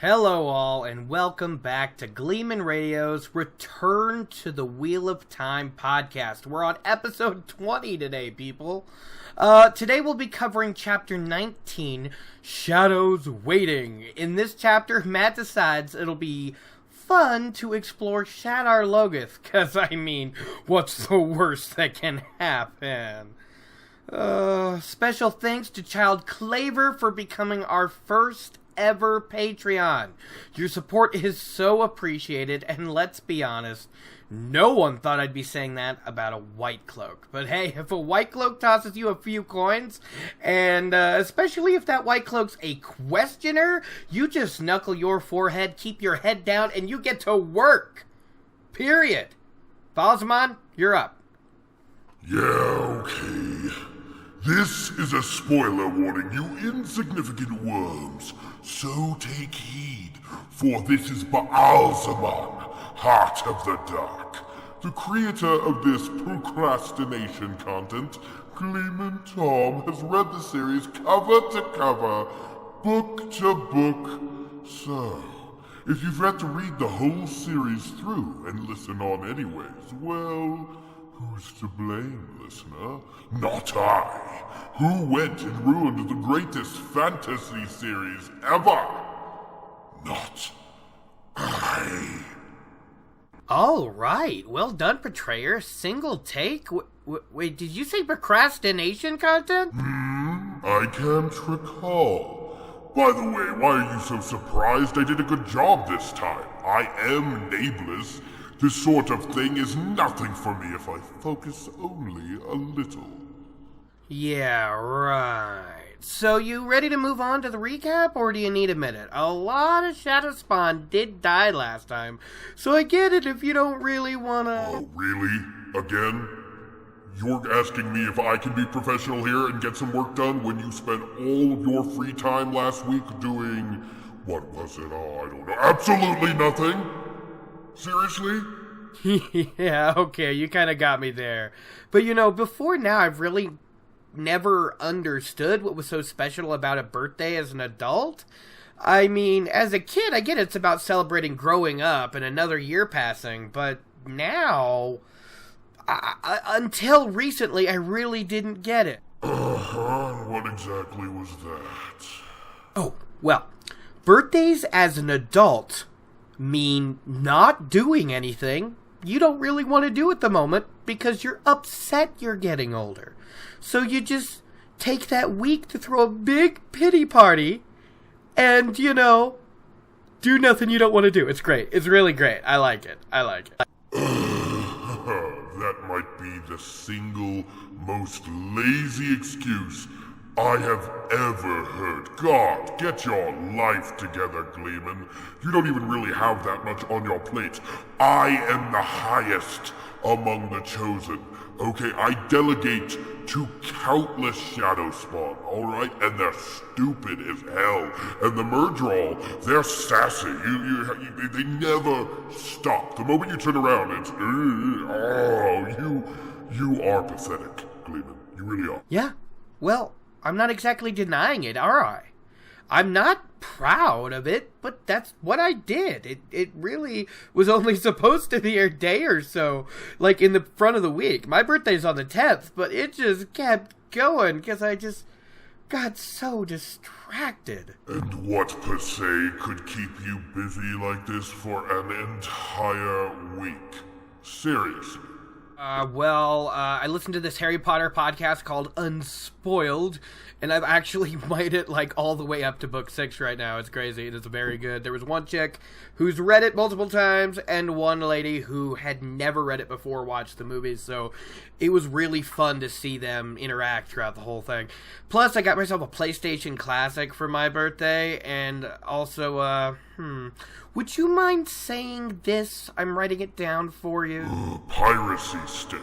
Hello all, and welcome back to Gleeman Radio's Return to the Wheel of Time podcast. We're on episode 20 today, people. Today we'll be covering chapter 19, Shadows Waiting. In this chapter, Matt decides it'll be fun to explore Shadar Logoth, because, what's the worst that can happen? Special thanks to Child Klaver for becoming our first Ever Patreon. Your support is so appreciated, and let's be honest, no one thought I'd be saying that about a white cloak. But hey, if a white cloak tosses you a few coins, and especially if that white cloak's a questioner, you just knuckle your forehead, keep your head down, and you get to work. Period. Falzamon, you're up. Yeah, okay. This is a spoiler warning, you insignificant worms. So take heed, for this is Baalzamon, Heart of the Dark. The creator of this procrastination content, Gleeman Tom, has read the series cover to cover, book to book. So, if you've had to read the whole series through and listen on anyways, well, who's to blame, listener? Not I. Who went and ruined the greatest fantasy series ever? Not I. Alright, well done, Betrayer. Single take? Wait, did you say procrastination content? I can't recall. By the way, why are you so surprised? I did a good job this time. I am nameless. This sort of thing is nothing for me if I focus only a little. Yeah, right. So you ready to move on to the recap, or do you need a minute? A lot of Shadow Spawn did die last time, so I get it if you don't really wanna... Oh, really? Again? You're asking me if I can be professional here and get some work done when you spent all of your free time last week doing... what was it? Oh, I don't know. Absolutely nothing? Seriously? Yeah, okay, you kind of got me there. But before now, I've really never understood what was so special about a birthday as an adult. As a kid, I get it's about celebrating growing up and another year passing, but now, until recently, I really didn't get it. What exactly was that? Oh, well, birthdays as an adult mean not doing anything you don't really want to do at the moment because you're upset you're getting older. So you just take that week to throw a big pity party and, do nothing you don't want to do. It's great. It's really great. I like it. That might be the single most lazy excuse I have ever heard. God, get your life together, Gleeman. You don't even really have that much on your plate. I am the highest among the chosen. Okay, I delegate to countless shadow spawn, alright? And they're stupid as hell. And the Murdral, they're sassy. They never stop. The moment you turn around, it's... you are pathetic, Gleeman. You really are. Yeah, well... I'm not exactly denying it, are I? I'm not proud of it, but that's what I did. It really was only supposed to be a day or so, like in the front of the week. My birthday's on the 10th, but it just kept going because I just got so distracted. And what per se could keep you busy like this for an entire week? Seriously. I listened to this Harry Potter podcast called Unspoiled, and I've actually made it, all the way up to book 6 right now. It's crazy. It is very good. There was one chick who's read it multiple times, and one lady who had never read it before watched the movies, so it was really fun to see them interact throughout the whole thing. Plus, I got myself a PlayStation Classic for my birthday, and also, would you mind saying this? I'm writing it down for you. Piracy stick.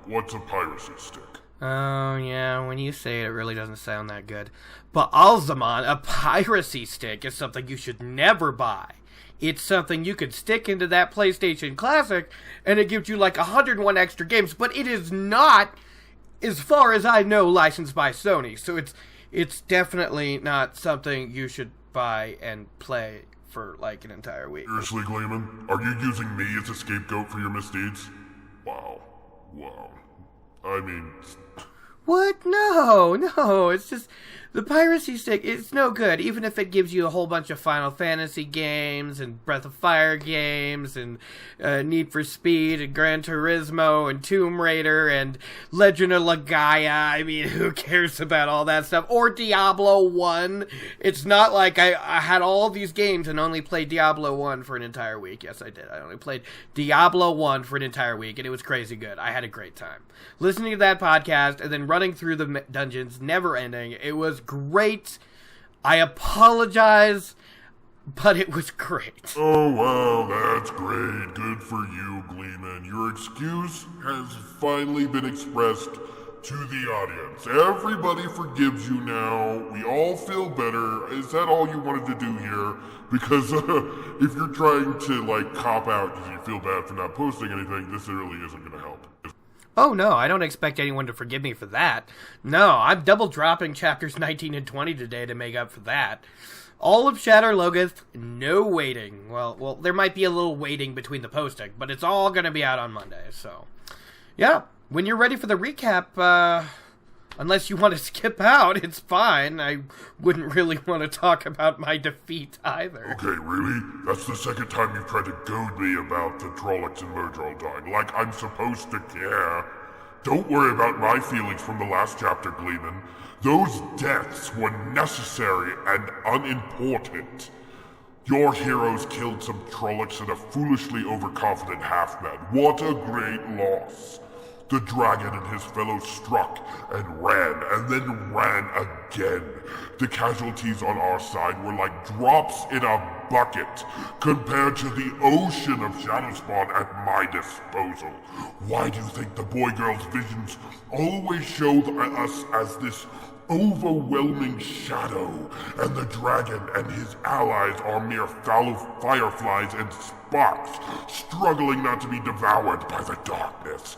What's a piracy stick? Oh, yeah, when you say it, it really doesn't sound that good. But Baalzamon, a piracy stick, is something you should never buy. It's something you could stick into that PlayStation Classic, and it gives you 101 extra games, but it is not, as far as I know, licensed by Sony, so it's definitely not something you should by and play for like an entire week. Seriously, Gleeman? Are you using me as a scapegoat for your misdeeds? Wow. I mean... What? No, it's just... The piracy stick, it's no good, even if it gives you a whole bunch of Final Fantasy games, and Breath of Fire games, and Need for Speed, and Gran Turismo, and Tomb Raider, and Legend of Legaia. I mean, who cares about all that stuff? Or Diablo 1. It's not like I had all these games and only played Diablo 1 for an entire week. Yes, I did. I only played Diablo 1 for an entire week, and it was crazy good. I had a great time. Listening to that podcast, and then running through the dungeons, never ending. It was great. I apologize, but it was great. Oh, well, that's great. Good for you, Gleeman. Your excuse has finally been expressed to the audience. Everybody forgives you now. We all feel better. Is that all you wanted to do here? Because if you're trying to, like, cop out because you feel bad for not posting anything, this really isn't going to help. Oh, no, I don't expect anyone to forgive me for that. No, I'm double dropping chapters 19 and 20 today to make up for that. All of Shadar Logoth, no waiting. Well, there might be a little waiting between the posting, but it's all going to be out on Monday, so... Yeah, when you're ready for the recap, unless you want to skip out, it's fine. I wouldn't really want to talk about my defeat either. Okay, really? That's the second time you've tried to goad me about the Trollocs and Murdral dying, like I'm supposed to care. Don't worry about my feelings from the last chapter, Gleeman. Those deaths were necessary and unimportant. Your heroes killed some Trollocs and a foolishly overconfident half-man. What a great loss. The dragon and his fellows struck and then ran again. The casualties on our side were like drops in a bucket compared to the ocean of Shadowspawn at my disposal. Why do you think the boy-girl's visions always show us as this overwhelming shadow, and the dragon and his allies are mere fallow fireflies and sparks, struggling not to be devoured by the darkness?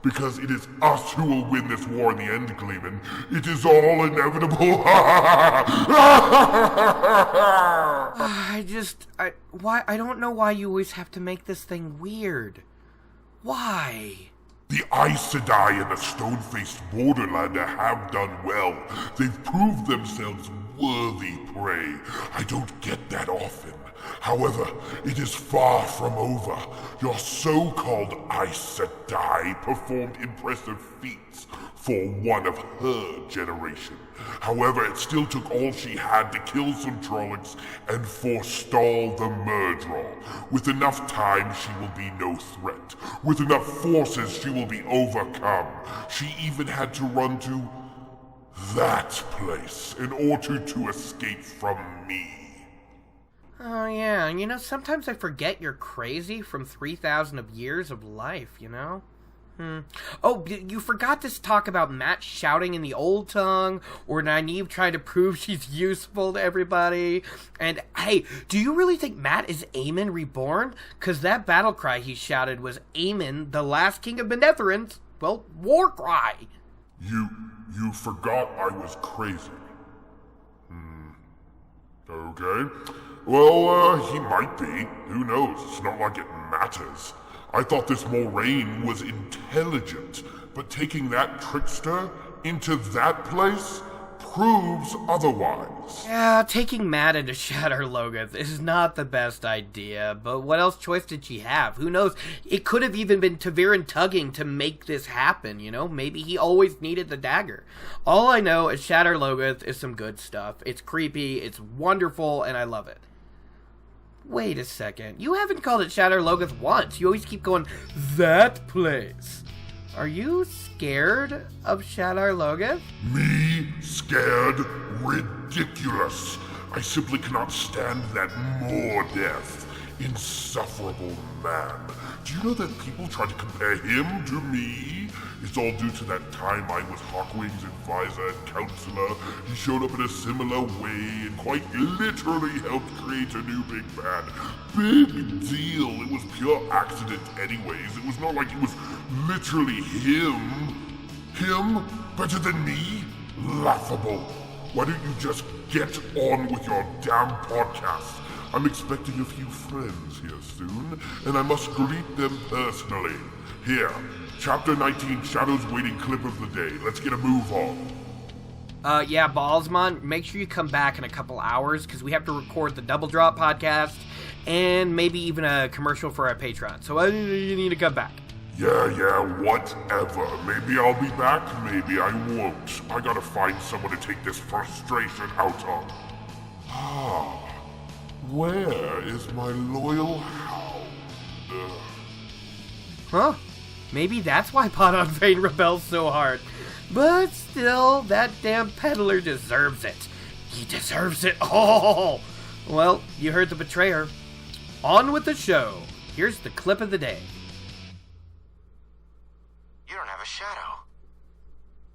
Because it is us who will win this war in the end, Gleeman. It is all inevitable. I don't know why you always have to make this thing weird. Why? The Aes Sedai and the stone-faced Borderlander have done well. They've proved themselves worthy prey. I don't get that often. However, it is far from over. Your so-called Aes Sedai performed impressive feats for one of her generation. However, it still took all she had to kill some Trollocs and forestall the Murdral. With enough time, she will be no threat. With enough forces, she will be overcome. She even had to run to that place in order to escape from me. Oh, yeah, sometimes I forget you're crazy from 3,000 years of life, Oh, you forgot to talk about Mat shouting in the old tongue, or Nynaeve trying to prove she's useful to everybody. And, hey, do you really think Mat is Aemon reborn? Because that battle cry he shouted was Aemon, the last king of Manetherins, war cry. You forgot I was crazy. Okay. Well, he might be. Who knows? It's not like it matters. I thought this Moraine was intelligent, but taking that trickster into that place proves otherwise. Yeah, taking Mat into Shadar Logoth is not the best idea, but what else choice did she have? Who knows? It could have even been Ta'Veren tugging to make this happen, Maybe he always needed the dagger. All I know is Shadar Logoth is some good stuff. It's creepy, it's wonderful, and I love it. Wait a second. You haven't called it Shadar Logoth once. You always keep going, that place. Are you scared of Shadar Logoth? Me? Scared? Ridiculous. I simply cannot stand that Mordeth. Insufferable man. Do you know that people try to compare him to me? It's all due to that time I was Hawkwing's advisor and counselor. He showed up in a similar way and quite literally helped create a new big bad. Big deal. It was pure accident anyways. It was not like it was literally him. Him? Better than me? Laughable. why don't you just get on with your damn podcast? I'm expecting a few friends here soon, and I must greet them personally. Here, Chapter 19, Shadow's Waiting clip of the day. Let's get a move on. Yeah, Ballsmon, make sure you come back in a couple hours, because we have to record the Double Drop podcast, and maybe even a commercial for our Patreon. So you need to come back. Yeah, whatever. Maybe I'll be back, maybe I won't. I gotta find someone to take this frustration out on. Where is my loyal hound? Huh? Maybe that's why Pot on Fane rebels so hard. But still, that damn peddler deserves it. He deserves it all. Well, you heard the betrayer. On with the show. Here's the clip of the day. You don't have a shadow.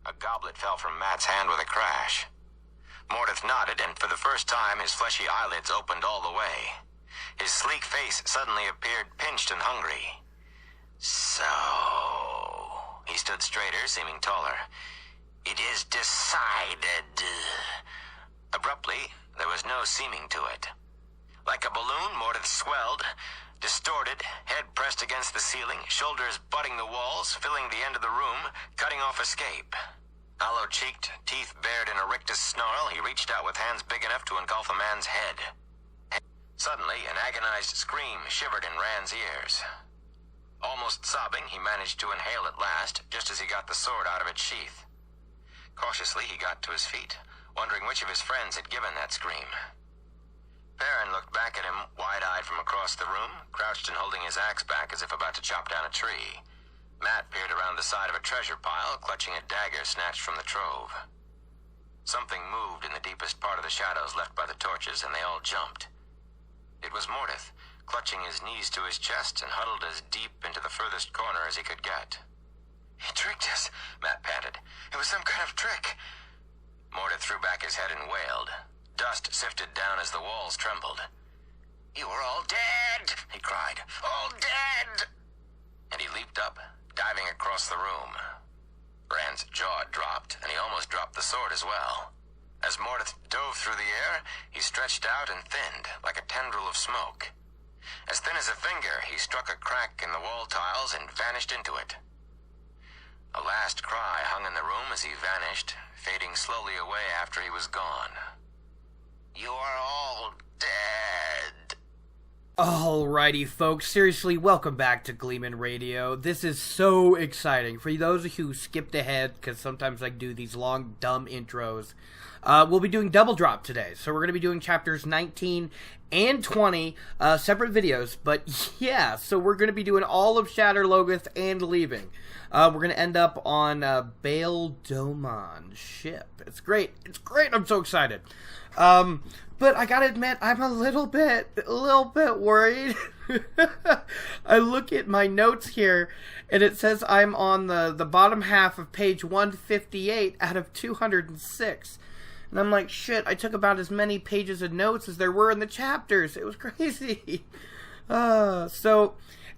A goblet fell from Matt's hand with a crash. Mordeth nodded, and for the first time, his fleshy eyelids opened all the way. His sleek face suddenly appeared pinched and hungry. So... He stood straighter, seeming taller. It is decided. Abruptly, there was no seeming to it. Like a balloon, Mordeth swelled, distorted, head pressed against the ceiling, shoulders butting the walls, filling the end of the room, cutting off escape. Hollow-cheeked, teeth bared in a rictus snarl, he reached out with hands big enough to engulf a man's head. Suddenly, an agonized scream shivered in Rand's ears. Almost sobbing, he managed to inhale at last, just as he got the sword out of its sheath. Cautiously, he got to his feet, wondering which of his friends had given that scream. Perrin looked back at him, wide-eyed from across the room, crouched and holding his axe back as if about to chop down a tree. Matt peered around the side of a treasure pile, clutching a dagger snatched from the trove. Something moved in the deepest part of the shadows left by the torches, and they all jumped. It was Mordeth, clutching his knees to his chest and huddled as deep into the furthest corner as he could get. "He tricked us," Matt panted. "It was some kind of trick." Mordeth threw back his head and wailed. Dust sifted down as the walls trembled. "You are all dead!" he cried. "All dead!" And he leaped up, diving across the room. Rand's jaw dropped, and he almost dropped the sword as well. As Mordeth dove through the air, he stretched out and thinned, like a tendril of smoke. As thin as a finger, he struck a crack in the wall tiles and vanished into it. A last cry hung in the room as he vanished, fading slowly away after he was gone. "You are all dead." Alrighty, folks. Seriously, welcome back to Gleeman Radio. This is so exciting. For those who skipped ahead, because sometimes I do these long, dumb intros, we'll be doing Double Drop today. So we're going to be doing chapters 19 and 20, separate videos. But yeah, so we're going to be doing all of Shadar Logoth and leaving. We're going to end up on Baal Domon's ship. It's great. It's great. I'm so excited. But I gotta admit, I'm a little bit worried. I look at my notes here, and it says I'm on the bottom half of page 158 out of 206. And I'm like, shit, I took about as many pages of notes as there were in the chapters. It was crazy. So,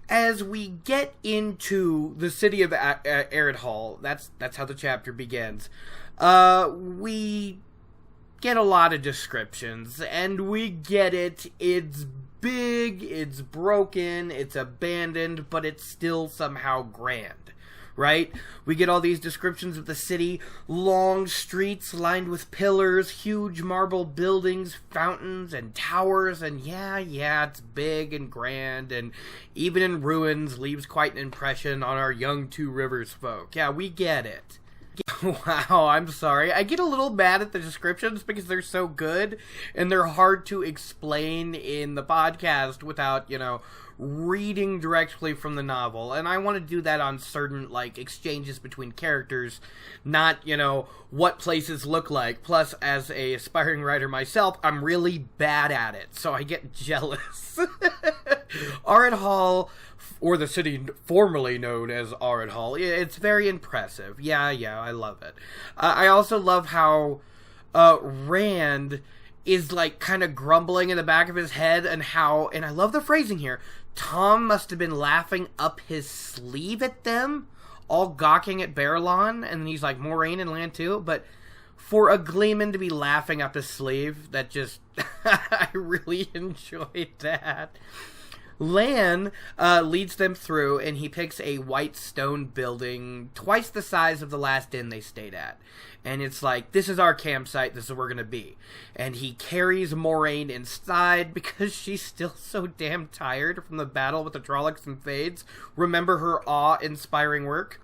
as we get into the city of Eredhall, that's how the chapter begins, we get a lot of descriptions, and we get it. It's big, it's broken, it's abandoned, but it's still somehow grand, right? We get all these descriptions of the city: long streets lined with pillars, huge marble buildings, fountains, and towers, and yeah, it's big and grand, and even in ruins, leaves quite an impression on our young Two Rivers folk. Yeah, we get it. Wow, I'm sorry. I get a little mad at the descriptions because they're so good and they're hard to explain in the podcast without, reading directly from the novel. And I want to do that on certain, exchanges between characters, not, what places look like. Plus, as a aspiring writer myself, I'm really bad at it, so I get jealous. Eredhall, or the city formerly known as Eredhall, it's very impressive. Yeah, I love it. I also love how Rand is kind of grumbling in the back of his head, and I love the phrasing here, Tom must have been laughing up his sleeve at them, all gawking at Barillon, and he's like, Moraine and Lan too, but for a Gleeman to be laughing up his sleeve, that just, I really enjoyed that. Lan leads them through, and he picks a white stone building twice the size of the last inn they stayed at. And it's like, this is our campsite, this is where we're going to be. And he carries Moraine inside because she's still so damn tired from the battle with the Trollocs and Fades. Remember her awe-inspiring work?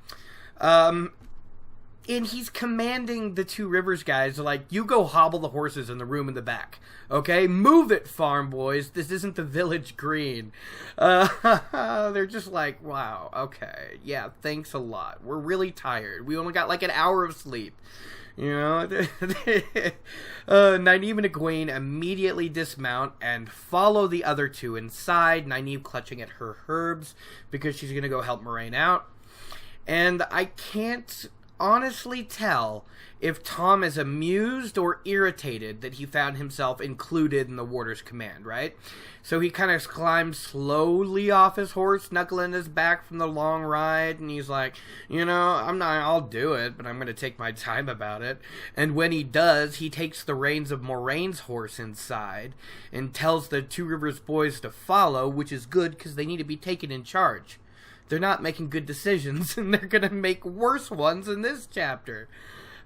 And he's commanding the Two Rivers guys, like, you go hobble the horses in the room in the back. Okay? Move it, farm boys. This isn't the village green. They're just like, wow, okay. Yeah, thanks a lot. We're really tired. We only got like an hour of sleep. You know? Nynaeve and Egwene immediately dismount and follow the other two inside. Nynaeve clutching at her herbs because she's going to go help Moraine out. And I can't honestly tell if Tom is amused or irritated that he found himself included in the warder's command, right? So he kind of climbs slowly off his horse, knuckling his back from the long ride, and he's like, you know, I'll do it, but I'm going to take my time about it. And when he does, he takes the reins of Moraine's horse inside and tells the Two Rivers boys to follow, which is good because they need to be taken in charge. They're not making good decisions, and they're going to make worse ones in this chapter.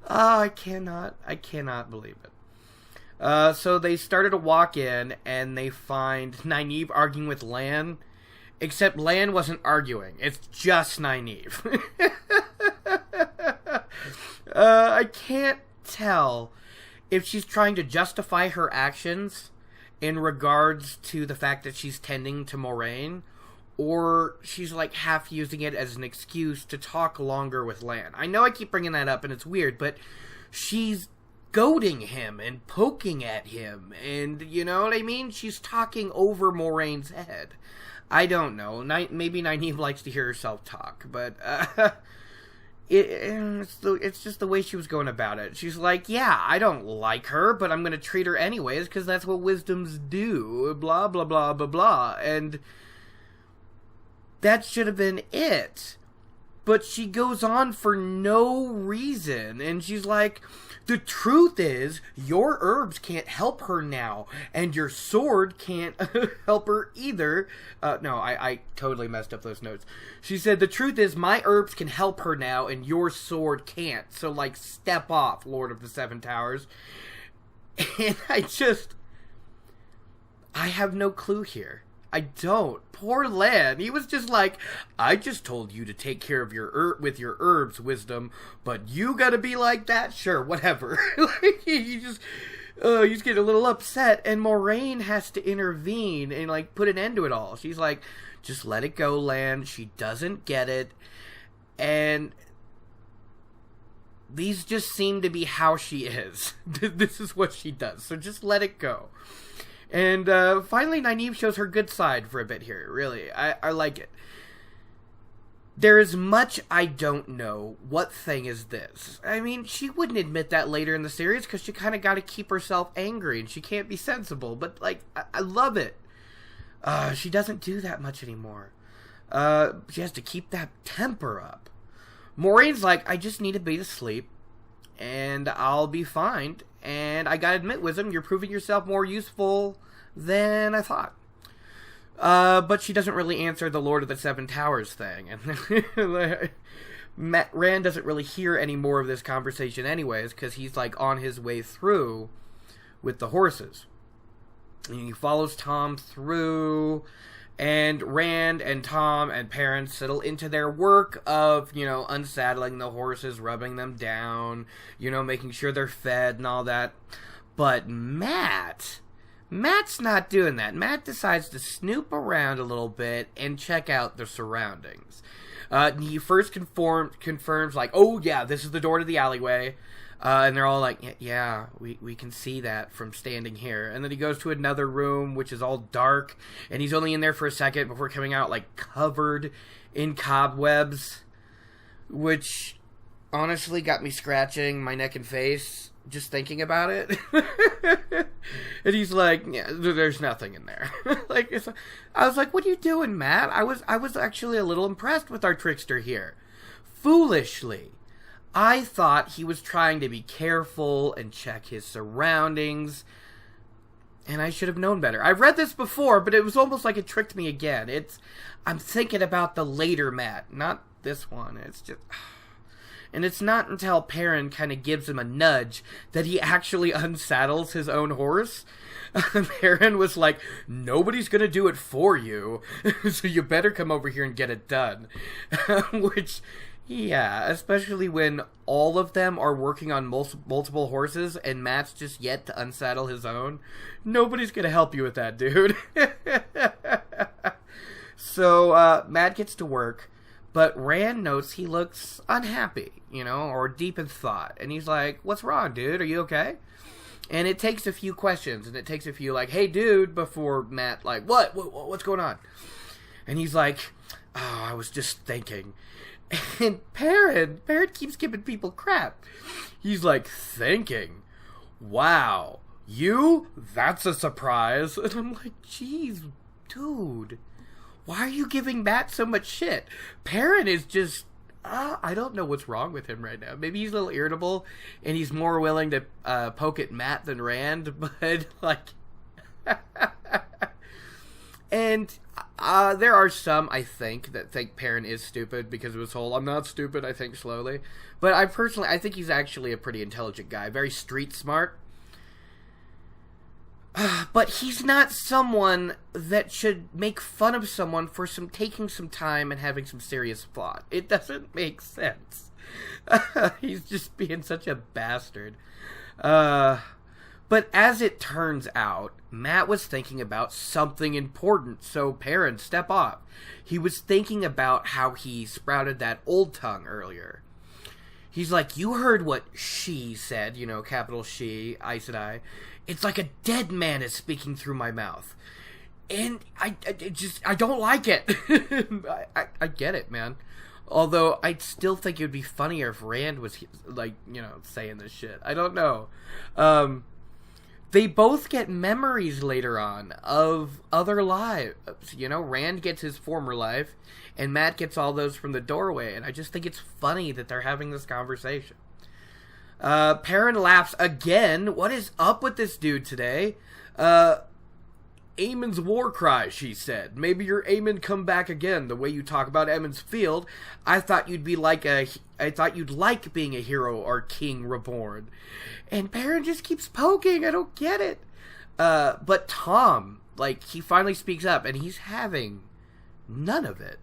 Oh, I cannot believe it. So they started to walk in, and they find Nynaeve arguing with Lan, except Lan wasn't arguing. It's just Nynaeve. I can't tell if she's trying to justify her actions in regards to the fact that she's tending to Moraine, or she's like half using it as an excuse to talk longer with Lan. I know I keep bringing that up and it's weird, but she's goading him and poking at him, and you know what I mean? She's talking over Moraine's head. I don't know. Maybe Nynaeve likes to hear herself talk, but it's just the way she was going about it. She's like, yeah, I don't like her, but I'm going to treat her anyways because that's what wisdoms do, blah, blah, blah, blah, blah, and that should have been it. But she goes on for no reason. And she's like, the truth is, your herbs can't help her now. And your sword can't help her either. I totally messed up those notes. She said, the truth is, my herbs can help her now, and your sword can't. So, like, step off, Lord of the Seven Towers. And I have no clue here. I don't. Poor Lan. He was just like, I just told you to take care of your with your herbs, wisdom, but you gotta be like that? Sure, whatever. Like, he's getting a little upset, and Moraine has to intervene and, like, put an end to it all. She's like, just let it go, Lan. She doesn't get it. And these just seem to be how she is. This is what she does. So just let it go. And finally, Nynaeve shows her good side for a bit here, really. I like it. There is much I don't know. What thing is this? I mean, she wouldn't admit that later in the series, because she kind of got to keep herself angry, and she can't be sensible. But, like, I love it. She doesn't do that much anymore. She has to keep that temper up. Moraine's like, I just need to be asleep, and I'll be fine. And I gotta admit, Wisdom, you're proving yourself more useful than I thought. But she doesn't really answer the Lord of the Seven Towers thing. And Rand doesn't really hear any more of this conversation anyways, because he's, like, on his way through with the horses. And he follows Tom through, and Rand and Tom and Perrin settle into their work of, you know, unsaddling the horses, rubbing them down, you know, making sure they're fed and all that. But Mat's not doing that. Mat decides to snoop around a little bit and check out the surroundings. He first confirms, like, oh yeah, this is the door to the alleyway. And they're all like, yeah, we can see that from standing here. And then he goes to another room, which is all dark, and he's only in there for a second before coming out, like, covered in cobwebs, which honestly got me scratching my neck and face just thinking about it. And he's like, yeah, there's nothing in there. Like, I was like, what are you doing, Mat? I was actually a little impressed with our trickster here. Foolishly, I thought he was trying to be careful and check his surroundings, and I should have known better. I've read this before, but it was almost like it tricked me again. I'm thinking about the later Mat, not this one. It's just... And it's not until Perrin kind of gives him a nudge that he actually unsaddles his own horse. Perrin was like, nobody's going to do it for you, so you better come over here and get it done. Which, yeah, especially when all of them are working on multiple horses and Mat's just yet to unsaddle his own. Nobody's going to help you with that, dude. So, Mat gets to work. But Rand notes he looks unhappy, or deep in thought. And he's like, what's wrong, dude? Are you okay? And it takes a few questions. And it takes a few, like, hey, dude, before Mat, like, what's going on? And he's like, oh, I was just thinking. And Perrin keeps giving people crap. He's like, thinking? Wow. You? That's a surprise. And I'm like, geez, dude. Why are you giving Mat so much shit? Perrin is just... I don't know what's wrong with him right now. Maybe he's a little irritable, and he's more willing to poke at Mat than Rand, but, like... And there are some, I think, that think Perrin is stupid because of his whole, I'm not stupid, I think slowly. But I think he's actually a pretty intelligent guy. Very street smart. But he's not someone that should make fun of someone for taking some time and having some serious thought. It doesn't make sense. He's just being such a bastard. But as it turns out, Mat was thinking about something important, so Perrin, step off. He was thinking about how he sprouted that old tongue earlier. He's like, you heard what she said, capital she, Aes Sedai. It's like a dead man is speaking through my mouth. And I don't like it. I get it, man. Although, I still think it would be funnier if Rand was, like, saying this shit. I don't know. They both get memories later on of other lives. Rand gets his former life, and Mat gets all those from the doorway. And I just think it's funny that they're having this conversation. Perrin laughs again. What is up with this dude today? Aemon's war cry, she said. Maybe your Aemon come back again. The way you talk about Aemon's field, I thought you'd like being a hero or king reborn. And Perrin just keeps poking. I don't get it. But Tom, he finally speaks up, and he's having none of it.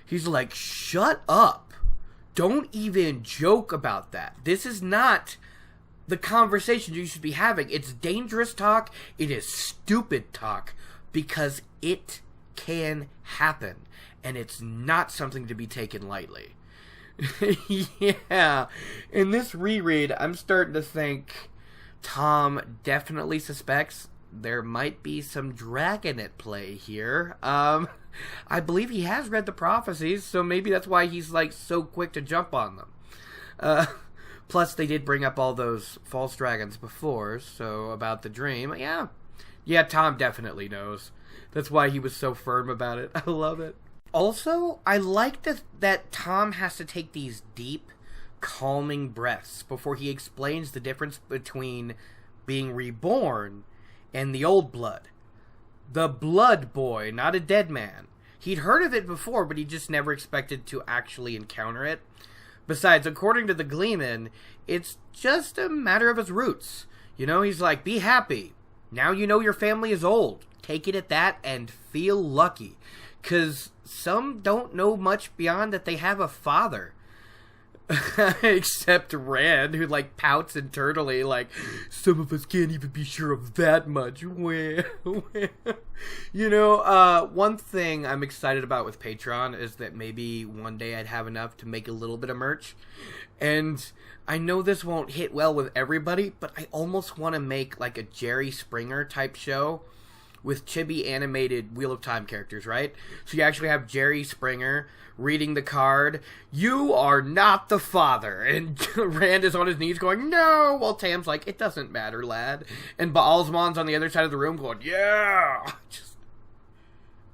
He's like, shut up. Don't even joke about that. This is not the conversation you should be having. It's dangerous talk. It is stupid talk. Because it can happen. And it's not something to be taken lightly. Yeah. In this reread, I'm starting to think Tom definitely suspects there might be some dragon at play here. I believe he has read the prophecies, so maybe that's why he's, so quick to jump on them. Plus, they did bring up all those false dragons before, so about the dream. Yeah, Tom definitely knows. That's why he was so firm about it. I love it. Also, I like that Tom has to take these deep, calming breaths before he explains the difference between being reborn and the old blood. The blood boy, not a dead man. He'd heard of it before, but he just never expected to actually encounter it. Besides, according to the Gleeman, it's just a matter of his roots. He's like, be happy. Now you know your family is old. Take it at that and feel lucky. 'Cause some don't know much beyond that they have a father. Except Rand, who pouts internally, some of us can't even be sure of that much. One thing I'm excited about with Patreon is that maybe one day I'd have enough to make a little bit of merch. And I know this won't hit well with everybody, but I almost want to make a Jerry Springer type show with chibi animated Wheel of Time characters, right? So you actually have Jerry Springer reading the card, you are not the father, and Rand is on his knees going, no, while Tam's like, it doesn't matter, lad, and Baalsmon's on the other side of the room going, yeah!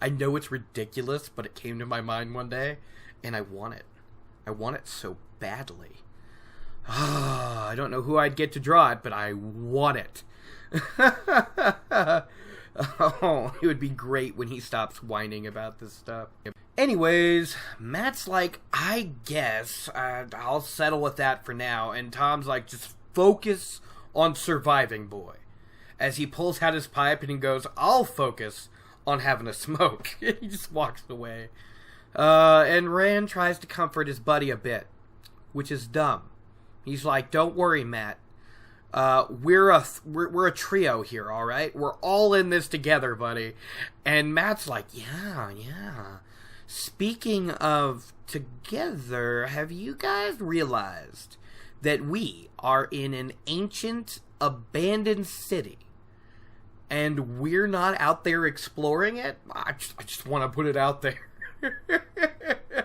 I know it's ridiculous, but it came to my mind one day, and I want it. I want it so badly. I don't know who I'd get to draw it, but I want it. Oh, it would be great when he stops whining about this stuff. Anyways, Matt's like, I guess I'll settle with that for now. And Tom's like, just focus on surviving, boy. As he pulls out his pipe and he goes, I'll focus on having a smoke. He just walks away. And Rand tries to comfort his buddy a bit, which is dumb. He's like, don't worry, Matt. We're a trio here, all right? We're all in this together, buddy. And Matt's like, yeah. Speaking of together, have you guys realized that we are in an ancient, abandoned city? And we're not out there exploring it? I just want to put it out there.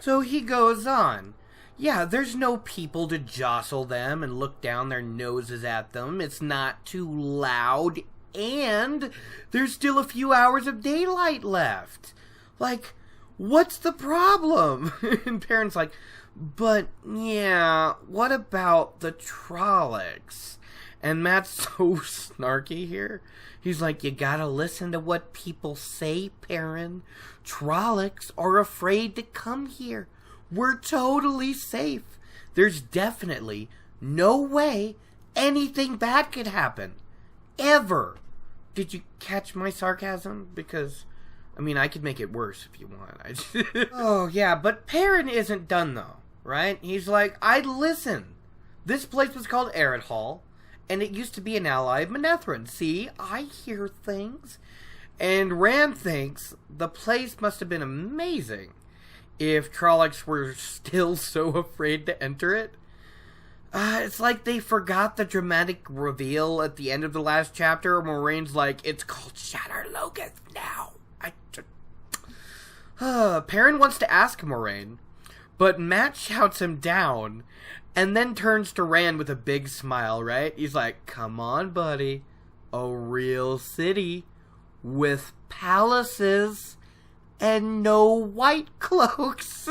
So he goes on. Yeah, there's no people to jostle them and look down their noses at them. It's not too loud. And there's still a few hours of daylight left. Like, what's the problem? And Perrin's like, but yeah, what about the Trollocs? And Matt's so snarky here. He's like, you gotta listen to what people say, Perrin. Trollocs are afraid to come here. We're totally safe. There's definitely no way anything bad could happen. Ever. Did you catch my sarcasm? Because, I mean, I could make it worse if you want. Oh, yeah, but Perrin isn't done, though, right? He's like, I'd listen. This place was called Hall, and it used to be an ally of Manetheren. See, I hear things. And Rand thinks the place must have been amazing if Trollocs were still so afraid to enter it. It's like they forgot the dramatic reveal at the end of the last chapter. Moraine's like, it's called Shadar Logoth now. Perrin wants to ask Moraine, but Matt shouts him down and then turns to Rand with a big smile, right? He's like, come on, buddy. A real city with palaces and no white cloaks.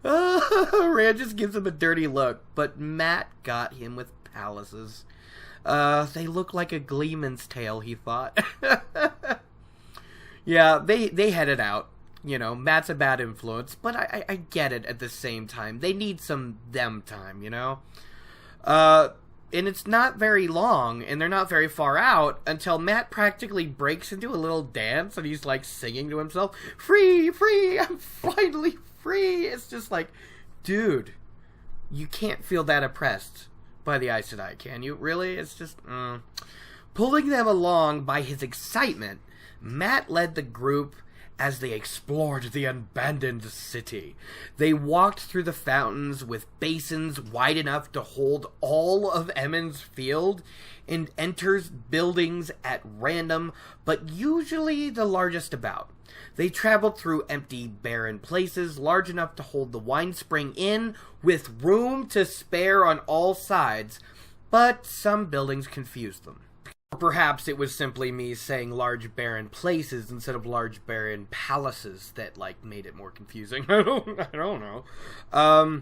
Rand just gives him a dirty look, but Matt got him with palaces. They look like a Gleeman's tail, he thought. Yeah, they headed out. You know, Matt's a bad influence, but I get it at the same time. They need some them time, you know? And it's not very long, and they're not very far out, until Matt practically breaks into a little dance, and he's, like, singing to himself, free, free, I'm finally free. It's just like, dude, you can't feel that oppressed by the Aes Sedai, can you? Really? It's just, Pulling them along by his excitement, Matt led the group as they explored the abandoned city. They walked through the fountains with basins wide enough to hold all of Emond's Field and enters buildings at random, but usually the largest about. They traveled through empty, barren places large enough to hold the wine spring in with room to spare on all sides, but some buildings confused them. Perhaps it was simply me saying large barren places instead of large barren palaces that, like, made it more confusing. I don't know.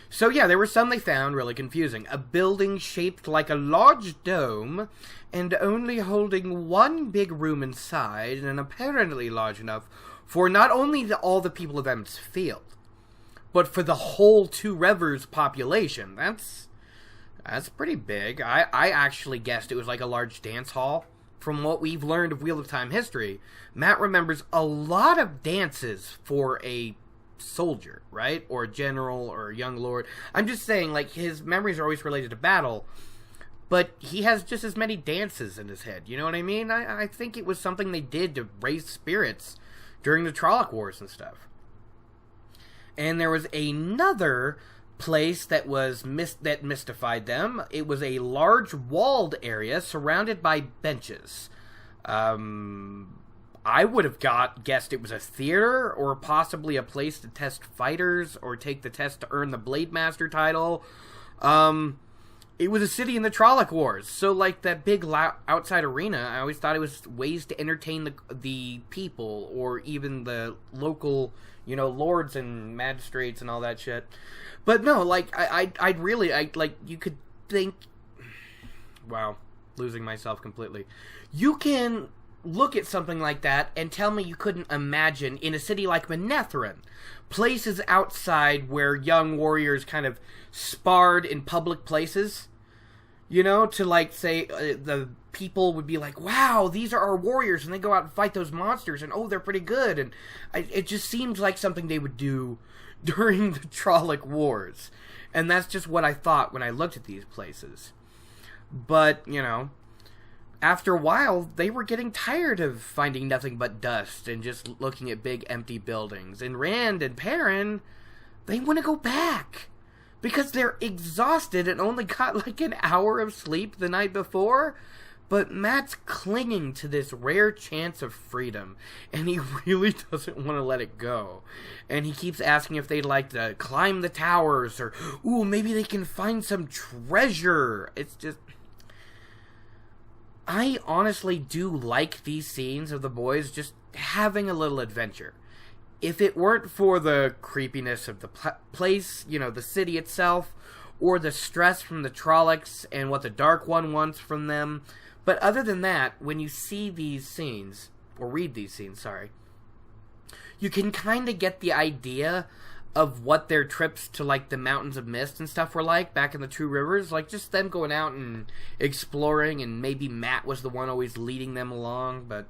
So yeah, there were some they found really confusing. A building shaped like a large dome and only holding one big room inside, and apparently large enough for not only all the people of Emond's Field, but for the whole Two Rivers population. That's pretty big. I actually guessed it was like a large dance hall. From what we've learned of Wheel of Time history, Matt remembers a lot of dances for a soldier, right? Or a general or a young lord. I'm just saying, like, his memories are always related to battle, but he has just as many dances in his head. You know what I mean? I think it was something they did to raise spirits during the Trolloc Wars and stuff. And there was another place that that mystified them. It was a large walled area surrounded by benches. I would have guessed it was a theater or possibly a place to test fighters or take the test to earn the Blade Master title. it was a city in the Trolloc Wars. So, like, that big outside arena, I always thought it was ways to entertain the people, or even the local, lords and magistrates and all that shit. But no, like, I'd really, you could think, wow, losing myself completely. You can look at something like that and tell me you couldn't imagine in a city like Manetheren, places outside where young warriors kind of sparred in public places, to, like, say, the people would be like, wow, these are our warriors, and they go out and fight those monsters, and oh, they're pretty good, and it just seems like something they would do during the Trolloc Wars, and that's just what I thought when I looked at these places. But, after a while, they were getting tired of finding nothing but dust and just looking at big empty buildings. And Rand and Perrin, they want to go back because they're exhausted and only got like an hour of sleep the night before. But Mat's clinging to this rare chance of freedom, and he really doesn't want to let it go. And he keeps asking if they'd like to climb the towers, or, ooh, maybe they can find some treasure. It's just... I honestly do like these scenes of the boys just having a little adventure. If it weren't for the creepiness of the place, the city itself, or the stress from the Trollocs and what the Dark One wants from them. But other than that, when you see these scenes, or read these scenes, you can kind of get the idea of what their trips to, like, the Mountains of Mist and stuff were like back in the Two Rivers. Like, just them going out and exploring, and maybe Mat was the one always leading them along, but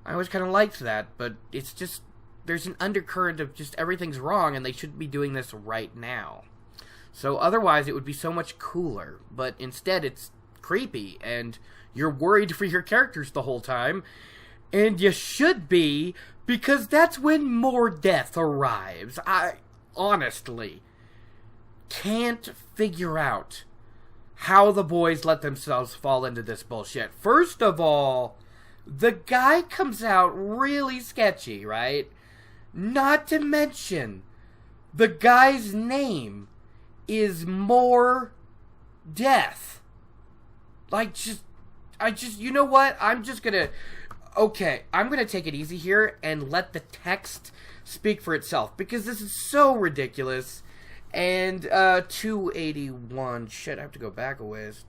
I always kind of liked that. But it's just, there's an undercurrent of just everything's wrong, and they shouldn't be doing this right now. So otherwise, it would be so much cooler, but instead it's creepy, and you're worried for your characters the whole time, and you should be, because that's when Mordeth arrives. I honestly can't figure out how the boys let themselves fall into this bullshit. First of all, the guy comes out really sketchy, right? Not to mention, the guy's name is Mordeth. Like, you know what? I'm gonna take it easy here and let the text speak for itself, because this is so ridiculous. And, 281, shit, I have to go back a ways.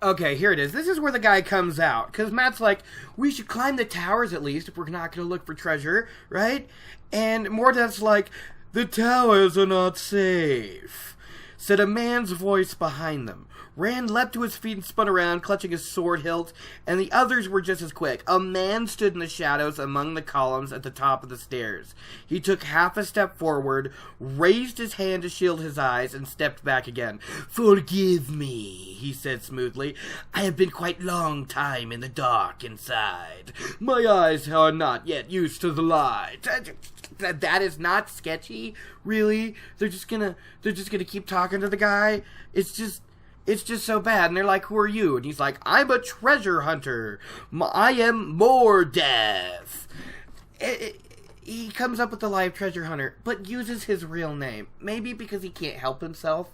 Okay, here it is. This is where the guy comes out, because Mat's like, we should climb the towers at least if we're not gonna look for treasure, right? And Mordeth's like, the towers are not safe, said a man's voice behind them. Rand leapt to his feet and spun around, clutching his sword hilt, and the others were just as quick. A man stood in the shadows among the columns at the top of the stairs. He took half a step forward, raised his hand to shield his eyes, and stepped back again. Forgive me, he said smoothly. I have been quite long time in the dark inside. My eyes are not yet used to the light. That is not sketchy, really. They're just gonna keep talking to the guy. It's just so bad. And they're like, who are you? And he's like, I'm a treasure hunter. I am Mordeth. He comes up with the live treasure hunter, but uses his real name. Maybe because he can't help himself.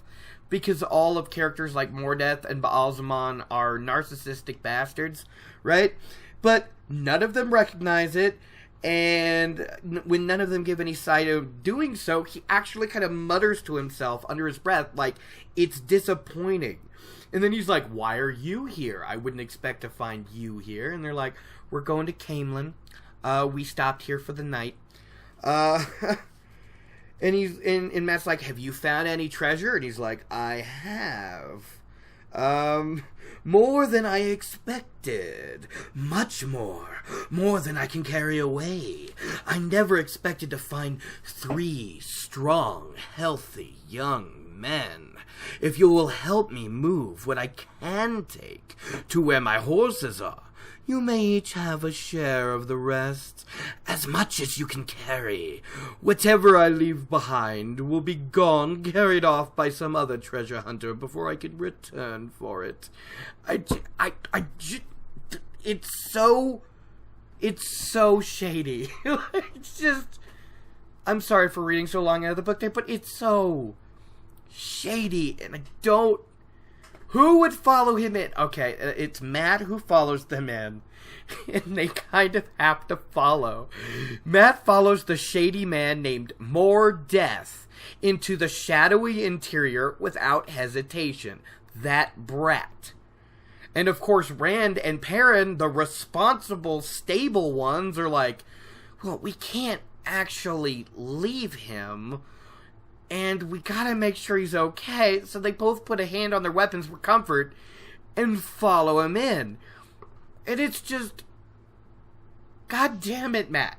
Because all of characters like Mordeth and Baalzamon are narcissistic bastards, right? But none of them recognize it. And when none of them give any sign of doing so, he actually kind of mutters to himself under his breath, like, it's disappointing. And then he's like, why are you here? I wouldn't expect to find you here. And they're like, we're going to Camelin. We stopped here for the night. And Matt's like, have you found any treasure? And he's like, I have. More than I expected. Much more. More than I can carry away. I never expected to find 3 strong, healthy, young men. If you will help me move what I can take to where my horses are, you may each have a share of the rest, as much as you can carry. Whatever I leave behind will be gone, carried off by some other treasure hunter before I can return for it. It's so shady. It's just, I'm sorry for reading so long out of the book there, but it's so Shady, and I don't... Who would follow him in? Okay, it's Matt who follows them in, and they kind of have to follow. Matt follows the shady man named Mordeth into the shadowy interior without hesitation. That brat. And of course, Rand and Perrin, the responsible, stable ones, are like, well, we can't actually leave him, and we gotta make sure he's okay, so they both put a hand on their weapons for comfort and follow him in. And it's just... God damn it, Matt.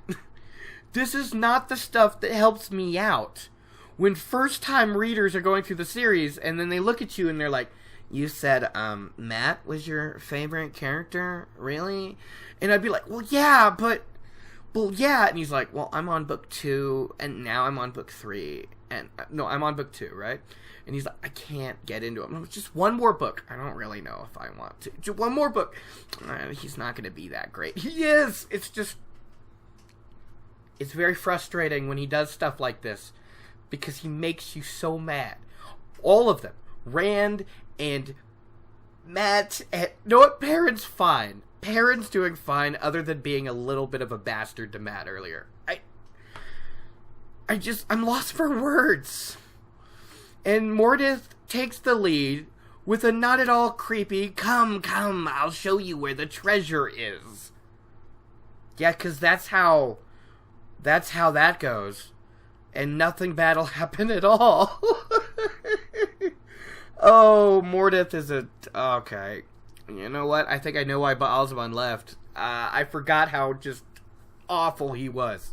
This is not the stuff that helps me out. When first-time readers are going through the series, and then they look at you and they're like, you said, Matt was your favorite character? Really? And I'd be like, well, yeah. And he's like, well, I'm on book 2, and now I'm on book 3. And, no, I'm on book 2, right? And he's like, I can't get into it. No, just one more book. I don't really know if I want to. Just one more book. He's not going to be that great. He is! It's just... It's very frustrating when he does stuff like this, because he makes you so mad. All of them. Rand and Matt and... No, what? Perrin's fine. Perrin's doing fine, other than being a little bit of a bastard to Matt earlier. I'm lost for words. And Mordeth takes the lead with a not at all creepy, come, I'll show you where the treasure is. Yeah, because that's how that goes. And nothing bad'll happen at all. Oh, Mordeth is okay. You know what? I think I know why Baalzamon left. I forgot how just awful he was.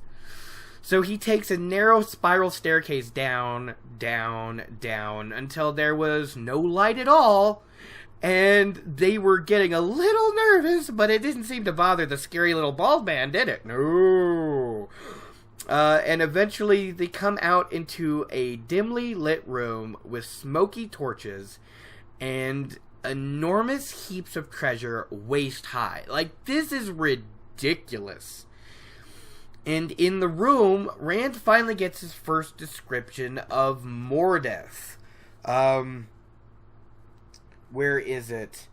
So he takes a narrow spiral staircase down, until there was no light at all, and they were getting a little nervous, but it didn't seem to bother the scary little bald man, did it? No. And eventually they come out into a dimly lit room with smoky torches and enormous heaps of treasure waist high. Like, this is ridiculous. And in the room, Rand finally gets his first description of Mordeth. Where is it?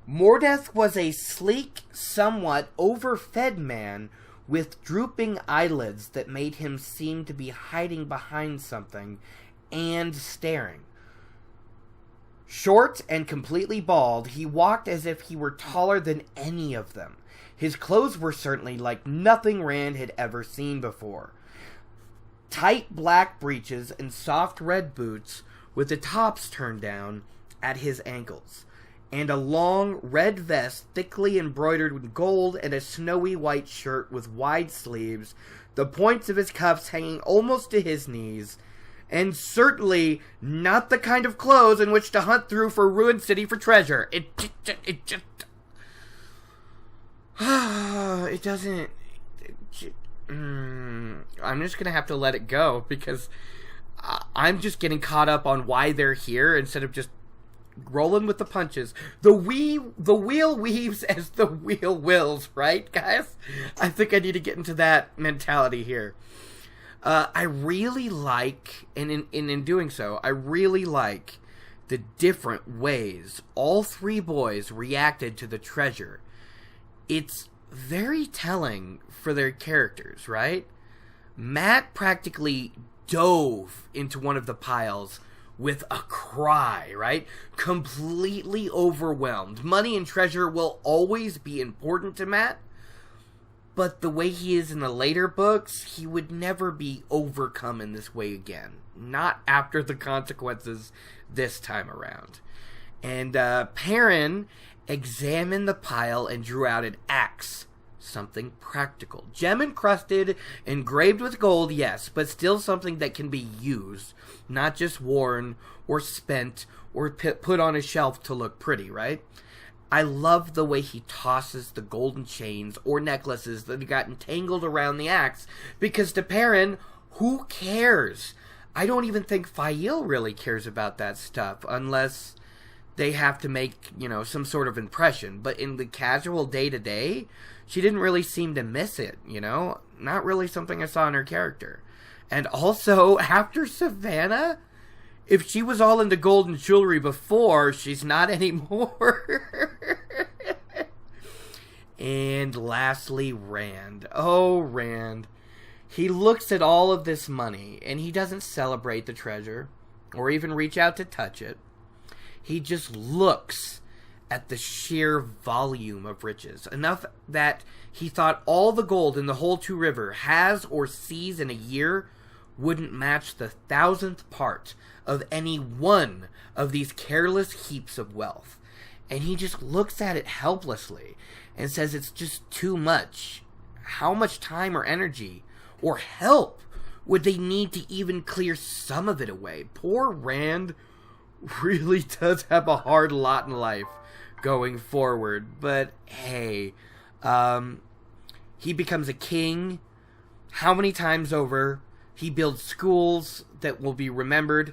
Mordeth was a sleek, somewhat overfed man with drooping eyelids that made him seem to be hiding behind something and staring. Short and completely bald, he walked as if he were taller than any of them. His clothes were certainly like nothing Rand had ever seen before. Tight black breeches and soft red boots with the tops turned down at his ankles, and a long red vest thickly embroidered with gold and a snowy white shirt with wide sleeves, the points of his cuffs hanging almost to his knees, and certainly not the kind of clothes in which to hunt through for Ruined City for treasure. It just... It doesn't... I'm just gonna have to let it go, because I'm just getting caught up on why they're here instead of just rolling with the punches. The wheel weaves as the wheel wills, right, guys? I think I need to get into that mentality here. I really like, and in doing so, I really like the different ways all three boys reacted to the treasure. It's very telling for their characters, right? Matt practically dove into one of the piles with a cry, right? Completely overwhelmed. Money and treasure will always be important to Matt, but the way he is in the later books, he would never be overcome in this way again. Not after the consequences this time around. And Perrin examined the pile and drew out an axe. Something practical. Gem-encrusted, engraved with gold, yes, but still something that can be used. Not just worn, or spent, or put on a shelf to look pretty, right? I love the way he tosses the golden chains or necklaces that got entangled around the axe, because to Perrin, who cares? I don't even think Fael really cares about that stuff, unless they have to make, some sort of impression. But in the casual day-to-day, she didn't really seem to miss it, Not really something I saw in her character. And also, after Savannah, If she was all into golden jewelry before, she's not anymore. And lastly, Rand. Oh, Rand. He looks at all of this money, and he doesn't celebrate the treasure, or even reach out to touch it. He just looks at the sheer volume of riches, enough that he thought all the gold in the whole Two River has or sees in a year wouldn't match the 1,000th part of any one of these careless heaps of wealth. And he just looks at it helplessly and says it's just too much. How much time or energy or help would they need to even clear some of it away? Poor Rand really does have a hard lot in life going forward. But hey, he becomes a king. How many times over? He builds schools that will be remembered.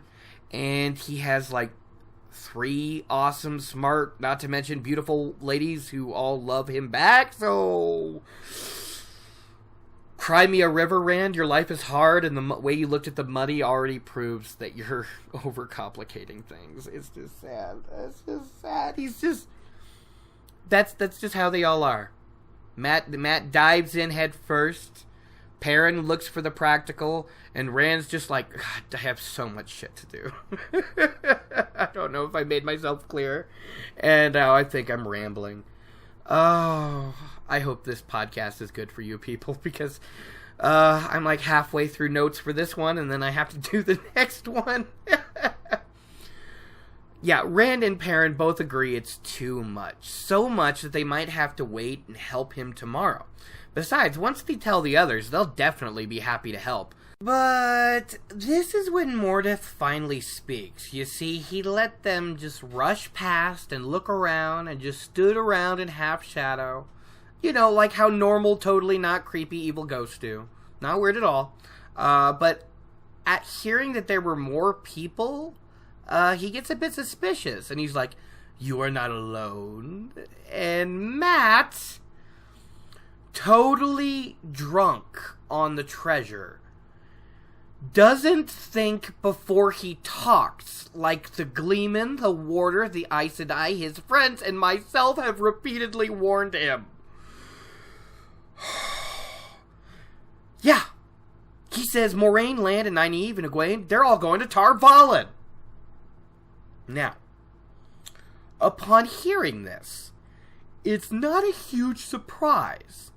And he has like 3 awesome, smart, not to mention beautiful ladies who all love him back. So, cry me a river, Rand. Your life is hard, and the way you looked at the money already proves that you're overcomplicating things. It's just sad. It's just sad. He's just... That's just how they all are. Matt dives in head first. Perrin looks for the practical, and Rand's just like, God, I have so much shit to do. I don't know if I made myself clear, and I think I'm rambling. Oh, I hope this podcast is good for you people, because I'm like halfway through notes for this one, and then I have to do the next one. Yeah, Rand and Perrin both agree it's too much. So much that they might have to wait and help him tomorrow. Besides, once they tell the others, they'll definitely be happy to help. But this is when Mordeth finally speaks. You see, he let them just rush past and look around and just stood around in half shadow. You know, like how normal, totally not creepy evil ghosts do. Not weird at all. But at hearing that there were more people, he gets a bit suspicious. And he's like, "You are not alone." And Matt, totally drunk on the treasure, doesn't think before he talks, like the Gleeman, the Warder, the Aes Sedai, his friends, and myself have repeatedly warned him. Yeah. He says Moraine, Land, and Nynaeve and Egwene, they're all going to Tar Valon. Now, upon hearing this, it's not a huge surprise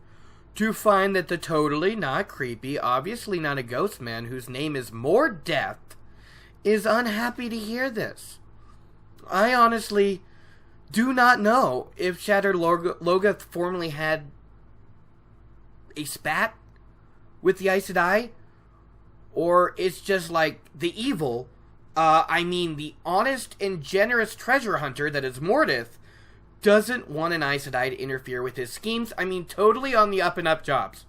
to find that the totally not creepy, obviously not a ghost man whose name is Mordeth, is unhappy to hear this. I honestly do not know if Shadar Logoth formerly had a spat with the Aes Sedai, or it's just like the evil, the honest and generous treasure hunter that is Mordeth, doesn't want an Aes Sedai to interfere with his schemes. Totally on the up-and-up jobs.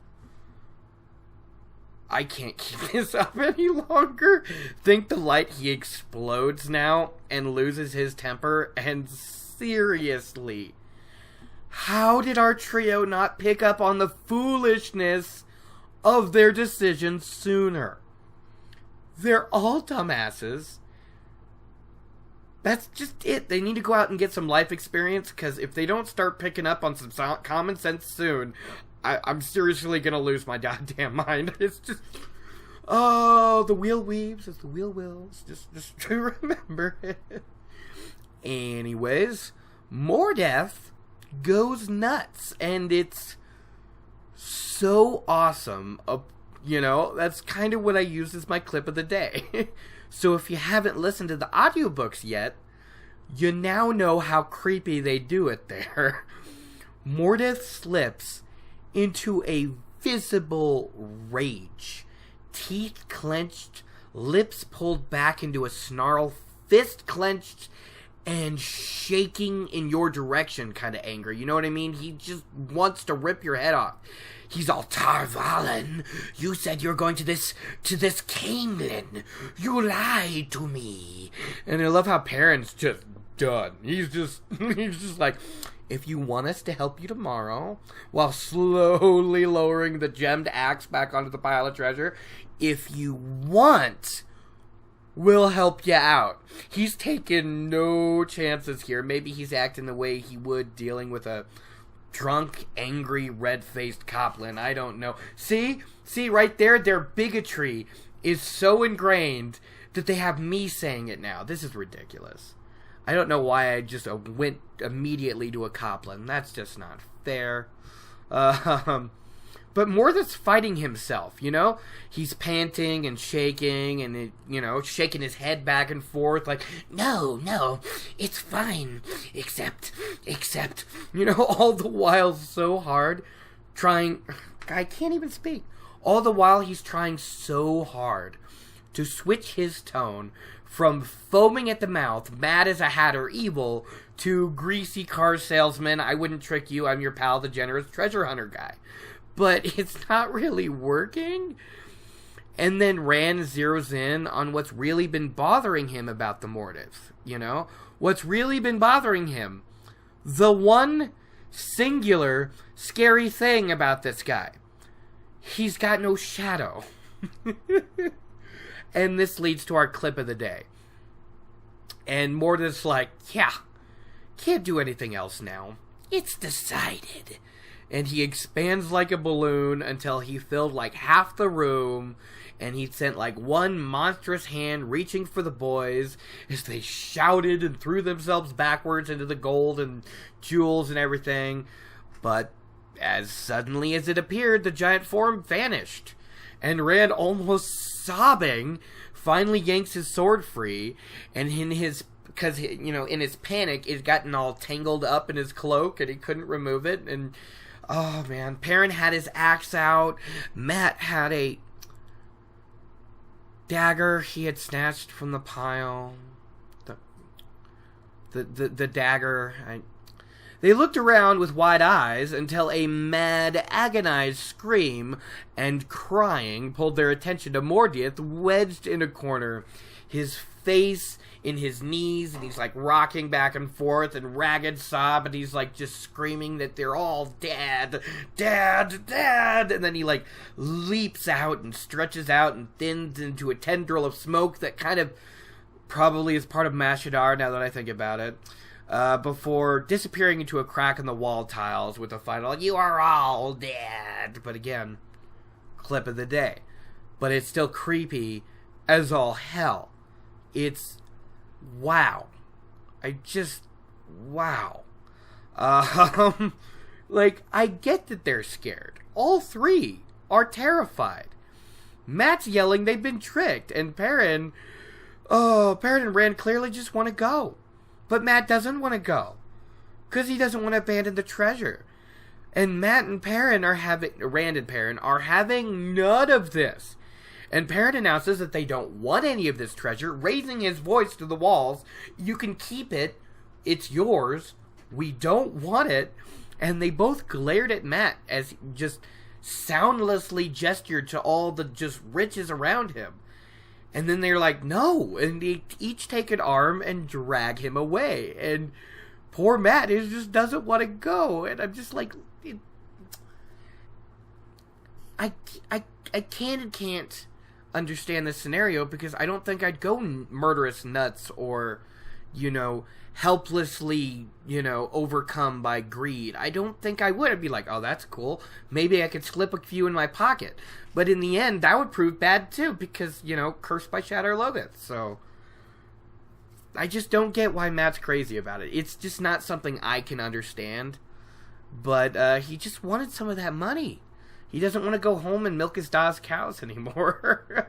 I can't keep this up any longer. Think the light he explodes now and loses his temper. And seriously, how did our trio not pick up on the foolishness of their decisions sooner? They're all dumbasses. That's just it. They need to go out and get some life experience, because if they don't start picking up on some common sense soon, I'm seriously going to lose my goddamn mind. It's just, oh, the wheel weaves as the wheel wills. Just to remember it. Anyways, Mordeth goes nuts, and it's so awesome. That's kind of what I use as my clip of the day. So if you haven't listened to the audiobooks yet, you now know how creepy they do it there. Mordeth slips into a visible rage. Teeth clenched, lips pulled back into a snarl, fist clenched, and shaking in your direction kind of anger. You know what I mean? He just wants to rip your head off. He's all, Tar Valon, you said you're going to this Camelin. You lied to me. And I love how Perrin's just done. He's just like, if you want us to help you tomorrow, while slowly lowering the gemmed axe back onto the pile of treasure, if you want, we'll help you out. He's taking no chances here. Maybe he's acting the way he would dealing with a drunk, angry, red-faced Copland. I don't know. See right there, their bigotry is so ingrained that they have me saying it now. This is ridiculous. I don't know why I just went immediately to a Copland. That's just not fair. But Mordeth's fighting himself, you know? He's panting and shaking and, shaking his head back and forth like, no, it's fine, except, all the while so hard, I can't even speak. All the while he's trying so hard to switch his tone from foaming at the mouth, mad as a hatter, evil, to greasy car salesman, I wouldn't trick you, I'm your pal, the generous treasure hunter guy. But it's not really working. And then Rand zeroes in on what's really been bothering him about the Mordeth, What's really been bothering him. The one singular scary thing about this guy. He's got no shadow. And this leads to our clip of the day. And Mordeth's like, yeah, can't do anything else now. It's decided. And he expands like a balloon until he filled like half the room. And he sent like one monstrous hand reaching for the boys as they shouted and threw themselves backwards into the gold and jewels and everything. But as suddenly as it appeared, the giant form vanished. And Rand, almost sobbing, finally yanks his sword free. And in his panic, it gotten all tangled up in his cloak and he couldn't remove it. And oh man, Perrin had his axe out. Mat had a dagger he had snatched from the pile. The dagger. They looked around with wide eyes until a mad, agonized scream and crying pulled their attention to Mordeth wedged in a corner, his face in his knees, and he's like rocking back and forth and ragged sob, and he's like just screaming that they're all dead, and then he like leaps out and stretches out and thins into a tendril of smoke that kind of probably is part of Shadar now that I think about it. Before disappearing into a crack in the wall tiles with a final, you are all dead. But again, clip of the day. But it's still creepy as all hell. It's wow. Wow. Like, I get that they're scared. All three are terrified. Mat's yelling they've been tricked, and Perrin and Rand clearly just want to go. But Mat doesn't want to go, because he doesn't want to abandon the treasure. And Rand and Perrin are having none of this. And Perrin announces that they don't want any of this treasure, raising his voice to the walls. You can keep it. It's yours. We don't want it. And they both glared at Mat as he just soundlessly gestured to all the just riches around him. And then they're like, no. And they each take an arm and drag him away. And poor Mat just doesn't want to go. And I'm just like, I can't understand this scenario, because I don't think I'd go murderous nuts or, helplessly, overcome by greed. I don't think I would. I'd be like, oh, that's cool. Maybe I could slip a few in my pocket. But in the end, that would prove bad too, because, cursed by Shadar Logoth. So I just don't get why Mat's crazy about it. It's just not something I can understand. But he just wanted some of that money. He doesn't want to go home and milk his Da's cows anymore.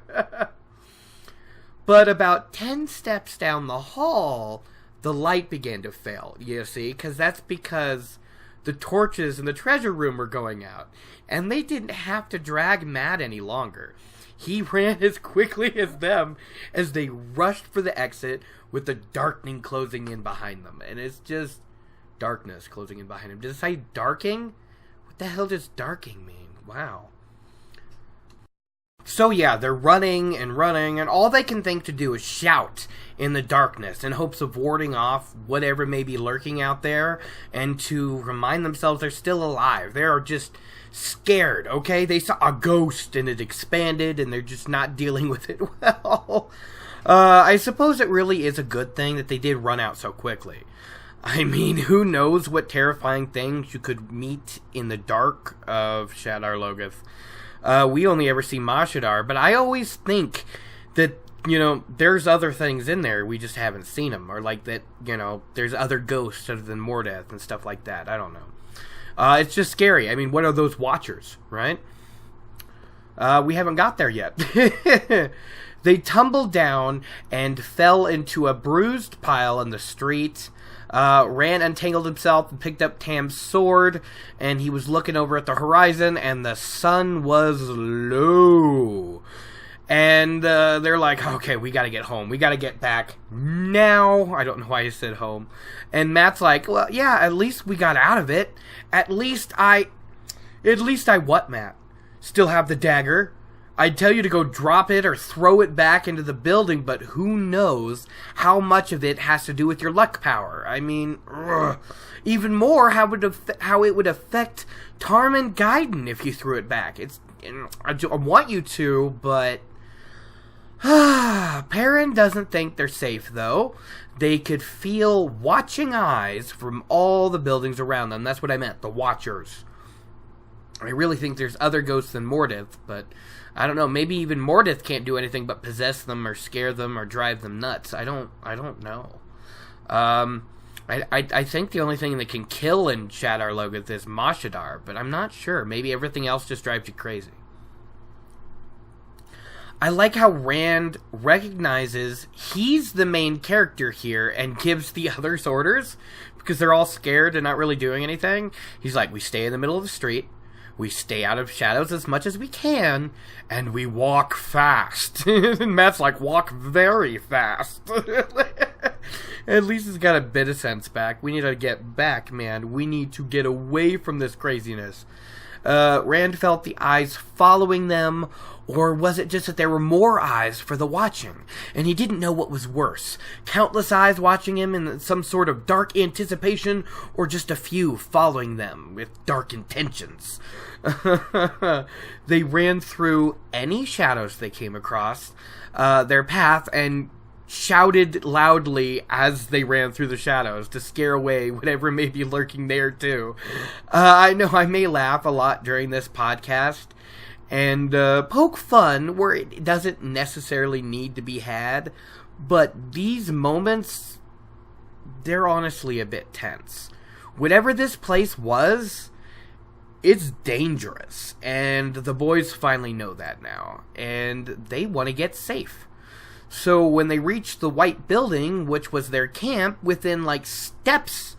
But about 10 steps down the hall, the light began to fail, you see, because the torches in the treasure room were going out. And they didn't have to drag Mat any longer. He ran as quickly as them as they rushed for the exit with the darkening closing in behind them. And it's just darkness closing in behind him. Did it say darking? What the hell does darking mean? Wow. So yeah, they're running, and all they can think to do is shout in the darkness in hopes of warding off whatever may be lurking out there, and to remind themselves they're still alive. They're just scared, okay? They saw a ghost and it expanded, and they're just not dealing with it well. I suppose it really is a good thing that they did run out so quickly. I mean, who knows what terrifying things you could meet in the dark of Shadar Logoth. We only ever see Shadar, but I always think that, there's other things in there, we just haven't seen them. Or like that, there's other ghosts other than Mordeth and stuff like that. I don't know. It's just scary. I mean, what are those Watchers, right? We haven't got there yet. They tumbled down and fell into a bruised pile in the street. Rand untangled himself and picked up Tam's sword, and he was looking over at the horizon, and the sun was low. And they're like, okay, we gotta get home. We gotta get back now. I don't know why he said home. And Mat's like, well, yeah, at least we got out of it. At least I what, Matt? Still have the dagger. I'd tell you to go drop it or throw it back into the building, but who knows how much of it has to do with your luck power. I mean, even more how it would affect Tarman Gaiden if you threw it back. I want you to, but Perrin doesn't think they're safe, though. They could feel watching eyes from all the buildings around them. That's what I meant, the Watchers. I really think there's other ghosts than Mordeth, but I don't know. Maybe even Mordeth can't do anything but possess them or scare them or drive them nuts. I don't know. I think the only thing that can kill in Shadar Logoth is Shadar, but I'm not sure. Maybe everything else just drives you crazy. I like how Rand recognizes he's the main character here and gives the others orders because they're all scared and not really doing anything. He's like, we stay in the middle of the street. We stay out of shadows as much as we can, and we walk fast. And Matt's like, walk very fast. At least he's got a bit of sense back. We need to get back, man. We need to get away from this craziness. Rand felt the eyes following them, or was it just that there were more eyes for the watching, and he didn't know what was worse? Countless eyes watching him in some sort of dark anticipation, or just a few following them with dark intentions? They ran through any shadows they came across their path and shouted loudly as they ran through the shadows to scare away whatever may be lurking there too. I know I may laugh a lot during this podcast and poke fun where it doesn't necessarily need to be had, but these moments, they're honestly a bit tense. Whatever this place was, it's dangerous, and the boys finally know that now, and they want to get safe. So when they reached the white building, which was their camp, within like steps,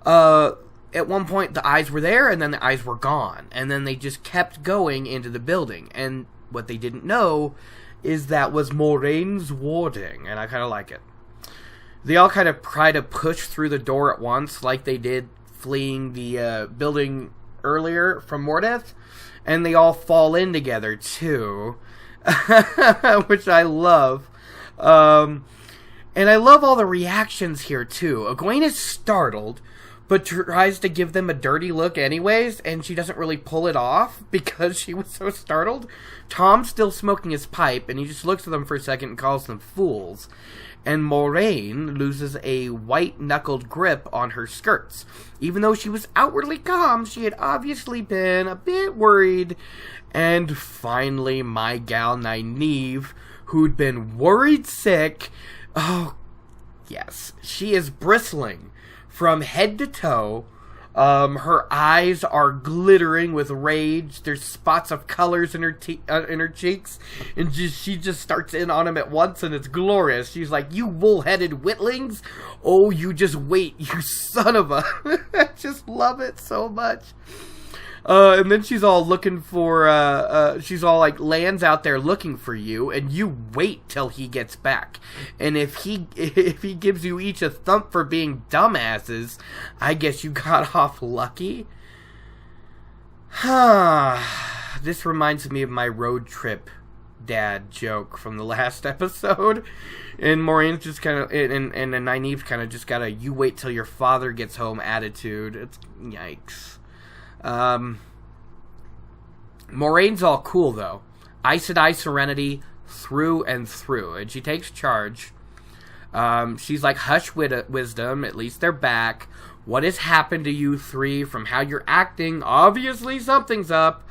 at one point the eyes were there and then the eyes were gone. And then they just kept going into the building. And what they didn't know is that was Moraine's warding, and I kind of like it. They all kind of try to push through the door at once, like they did fleeing the building earlier from Mordeth. And they all fall in together too, which I love. And I love all the reactions here, too. Egwene is startled, but tries to give them a dirty look anyways, and she doesn't really pull it off because she was so startled. Tom's still smoking his pipe, and he just looks at them for a second and calls them fools. And Moraine loses a white-knuckled grip on her skirts. Even though she was outwardly calm, she had obviously been a bit worried. And finally, my gal Nynaeve, who'd been worried sick. Oh, yes. She is bristling from head to toe. Her eyes are glittering with rage. There's spots of colors in her cheeks. And she just starts in on him at once, and it's glorious. She's like, you wool-headed witlings. Oh, you just wait, you son of a... I just love it so much. And then she's all looking for, she's all like, lands out there looking for you, and you wait till he gets back. And if he gives you each a thump for being dumbasses, I guess you got off lucky. This reminds me of my road trip dad joke from the last episode. And Moraine's just kind of, and Nynaeve's kind of just got a you wait till your father gets home attitude. It's, yikes. Moraine's all cool, though. Aes Sedai Serenity, through and through. And she takes charge. She's like, hush, wisdom, at least they're back. What has happened to you three from how you're acting? Obviously something's up.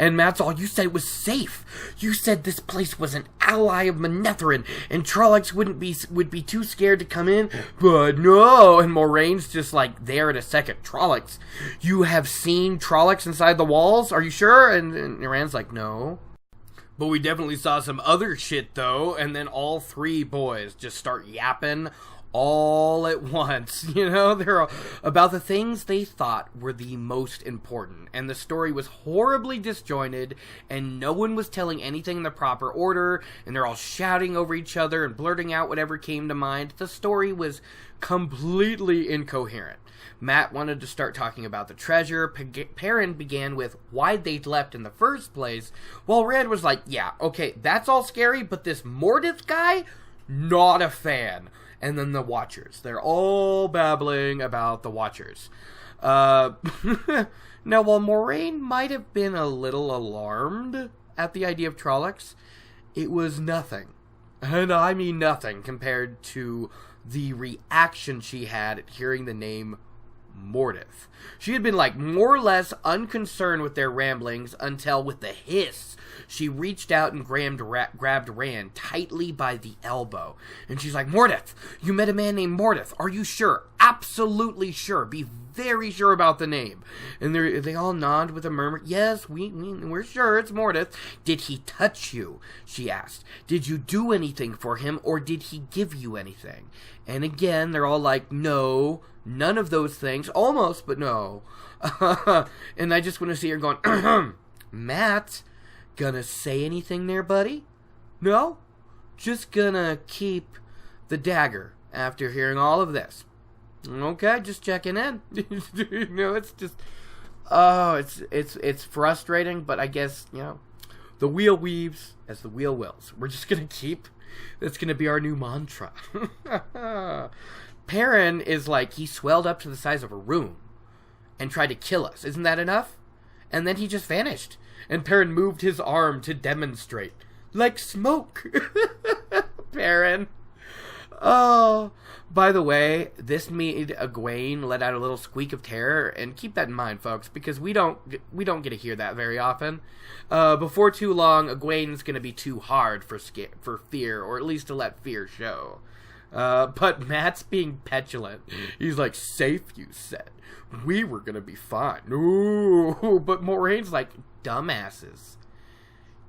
And Matt's all, you said it was safe. You said this place was an ally of Manetheren, and Trollocs would be too scared to come in. But no. And Moraine's just like, there in a second. Trollocs? You have seen Trollocs inside the walls? Are you sure? And Rand's like, no. But we definitely saw some other shit, though. And then all three boys just start yapping all at once. You know, they're all about the things they thought were the most important. And the story was horribly disjointed, and no one was telling anything in the proper order. And they're all shouting over each other and blurting out whatever came to mind. The story was completely incoherent. Mat wanted to start talking about the treasure. Perrin began with why they'd left in the first place, while Rand was like, yeah, okay, that's all scary, but this Mordeth guy, not a fan. And then the Watchers. They're all babbling about the Watchers. Now, while Moraine might have been a little alarmed at the idea of Trollocs, it was nothing. And I mean nothing compared to the reaction she had at hearing the name Mordeth. She had been like more or less unconcerned with their ramblings until with the hiss she reached out and grabbed Rand tightly by the elbow. And she's like, Mordeth, you met a man named Mordeth. Are you sure? Absolutely sure. Be very sure about the name. And they all nod with a murmur. Yes, we're sure it's Mordeth. Did he touch you? She asked. Did you do anything for him, or did he give you anything? And again, they're all like, no, none of those things. Almost, but no. And I just want to see her going, Matt, gonna say anything there, buddy? No? Just gonna keep the dagger after hearing all of this. Okay, just checking in. No, it's just, it's frustrating, but I guess, you know, the wheel weaves as the wheel wills. We're just gonna keep, that's gonna be our new mantra. Perrin is like, he swelled up to the size of a room and tried to kill us. Isn't that enough? And then he just vanished. And Perrin moved his arm to demonstrate. Like smoke. Perrin. Oh, by the way, this made Egwene let out a little squeak of terror, and keep that in mind, folks, because we don't get to hear that very often. Before too long, Egwene's gonna be too hard for fear, or at least to let fear show. But Matt's being petulant. He's like, safe, you said. We were gonna be fine. Ooh, but Moraine's like, dumbasses.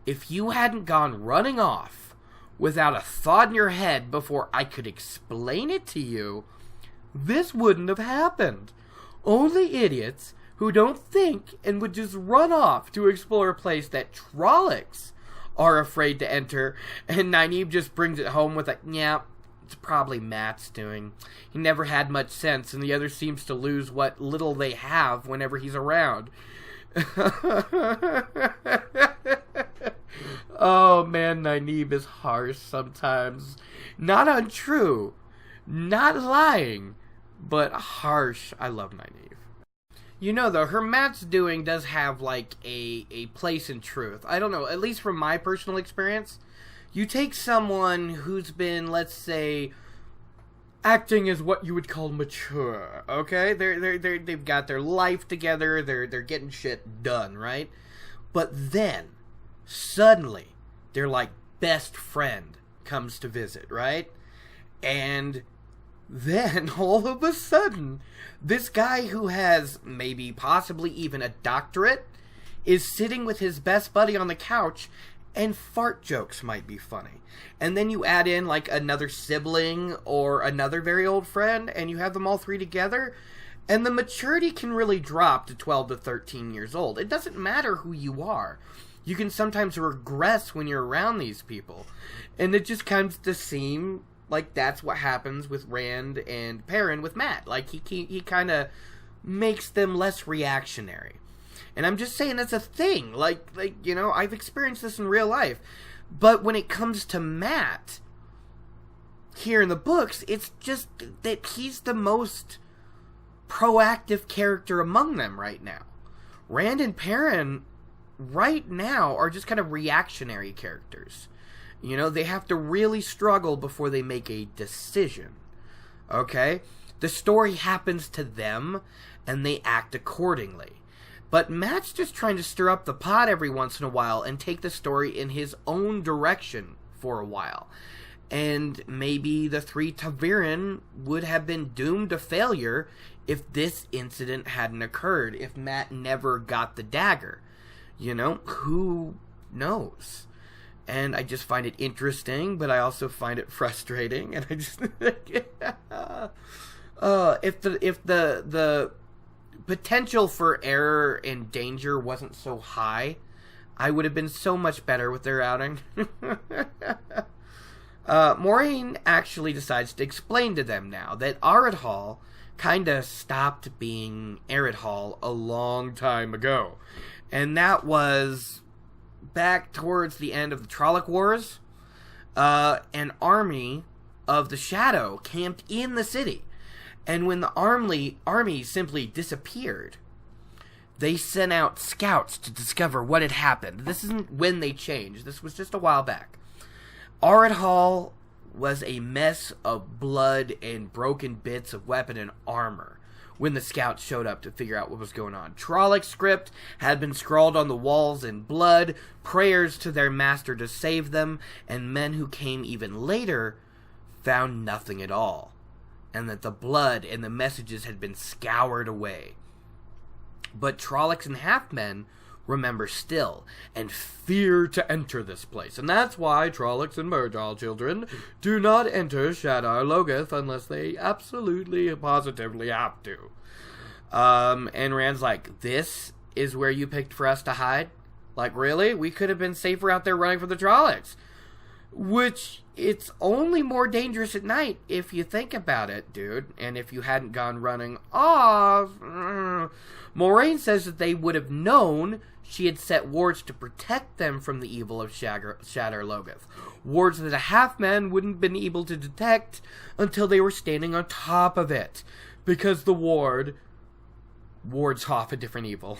If you hadn't gone running off without a thought in your head before I could explain it to you, this wouldn't have happened. Only idiots who don't think and would just run off to explore a place that Trollocs are afraid to enter. And Nynaeve just brings it home with a, yeah, it's probably Matt's doing. He never had much sense, and the other seems to lose what little they have whenever he's around. Oh man, Nynaeve is harsh sometimes. Not untrue, not lying, but harsh. I love Nynaeve. You know, though, her Matt's doing does have, like, a place in truth. I don't know, at least from my personal experience. You take someone who's been, let's say, acting as what you would call mature, okay? They've got their life together, they're getting shit done, right? But then, suddenly, their, like, best friend comes to visit, right? And then, all of a sudden, this guy who has maybe possibly even a doctorate is sitting with his best buddy on the couch, and fart jokes might be funny. And then you add in, like, another sibling or another very old friend, and you have them all three together, and the maturity can really drop to 12 to 13 years old. It doesn't matter who you are. You can sometimes regress when you're around these people. And it just comes to seem like that's what happens with Rand and Perrin with Mat. Like, he kind of makes them less reactionary. And I'm just saying that's a thing. Like, you know, I've experienced this in real life. But when it comes to Mat, here in the books, it's just that he's the most proactive character among them right now. Rand and Perrin, right now, are just kind of reactionary characters. You know, they have to really struggle before they make a decision. Okay? The story happens to them, and they act accordingly. But Matt's just trying to stir up the pot every once in a while and take the story in his own direction for a while. And maybe the three ta'veren would have been doomed to failure if this incident hadn't occurred, if Matt never got the dagger. You know, who knows? And I just find it interesting, but I also find it frustrating, and I just... if the potential for error and danger wasn't so high, I would have been so much better with their outing. Moiraine actually decides to explain to them now that Aridhal kinda stopped being Aridhal a long time ago. And that was back towards the end of the Trolloc Wars. An army of the Shadow camped in the city. And when the army simply disappeared, they sent out scouts to discover what had happened. This isn't when they changed. This was just a while back. Aridhal was a mess of blood and broken bits of weapon and armor when the scouts showed up to figure out what was going on. Trolloc script had been scrawled on the walls in blood, prayers to their master to save them, and men who came even later found nothing at all, and that the blood and the messages had been scoured away. But Trollocs and half-men remember still, and fear to enter this place. And that's why Trollocs and Murdoch children do not enter Shadar Logoth unless they absolutely, positively have to. And Rand's like, this is where you picked for us to hide? Like, really? We could have been safer out there running from the Trollocs. Which, it's only more dangerous at night if you think about it, dude. And if you hadn't gone running off... Moiraine says that they would have known she had set wards to protect them from the evil of Shadar Logoth. Wards that a half-man wouldn't have been able to detect until they were standing on top of it. Because the wards off a different evil.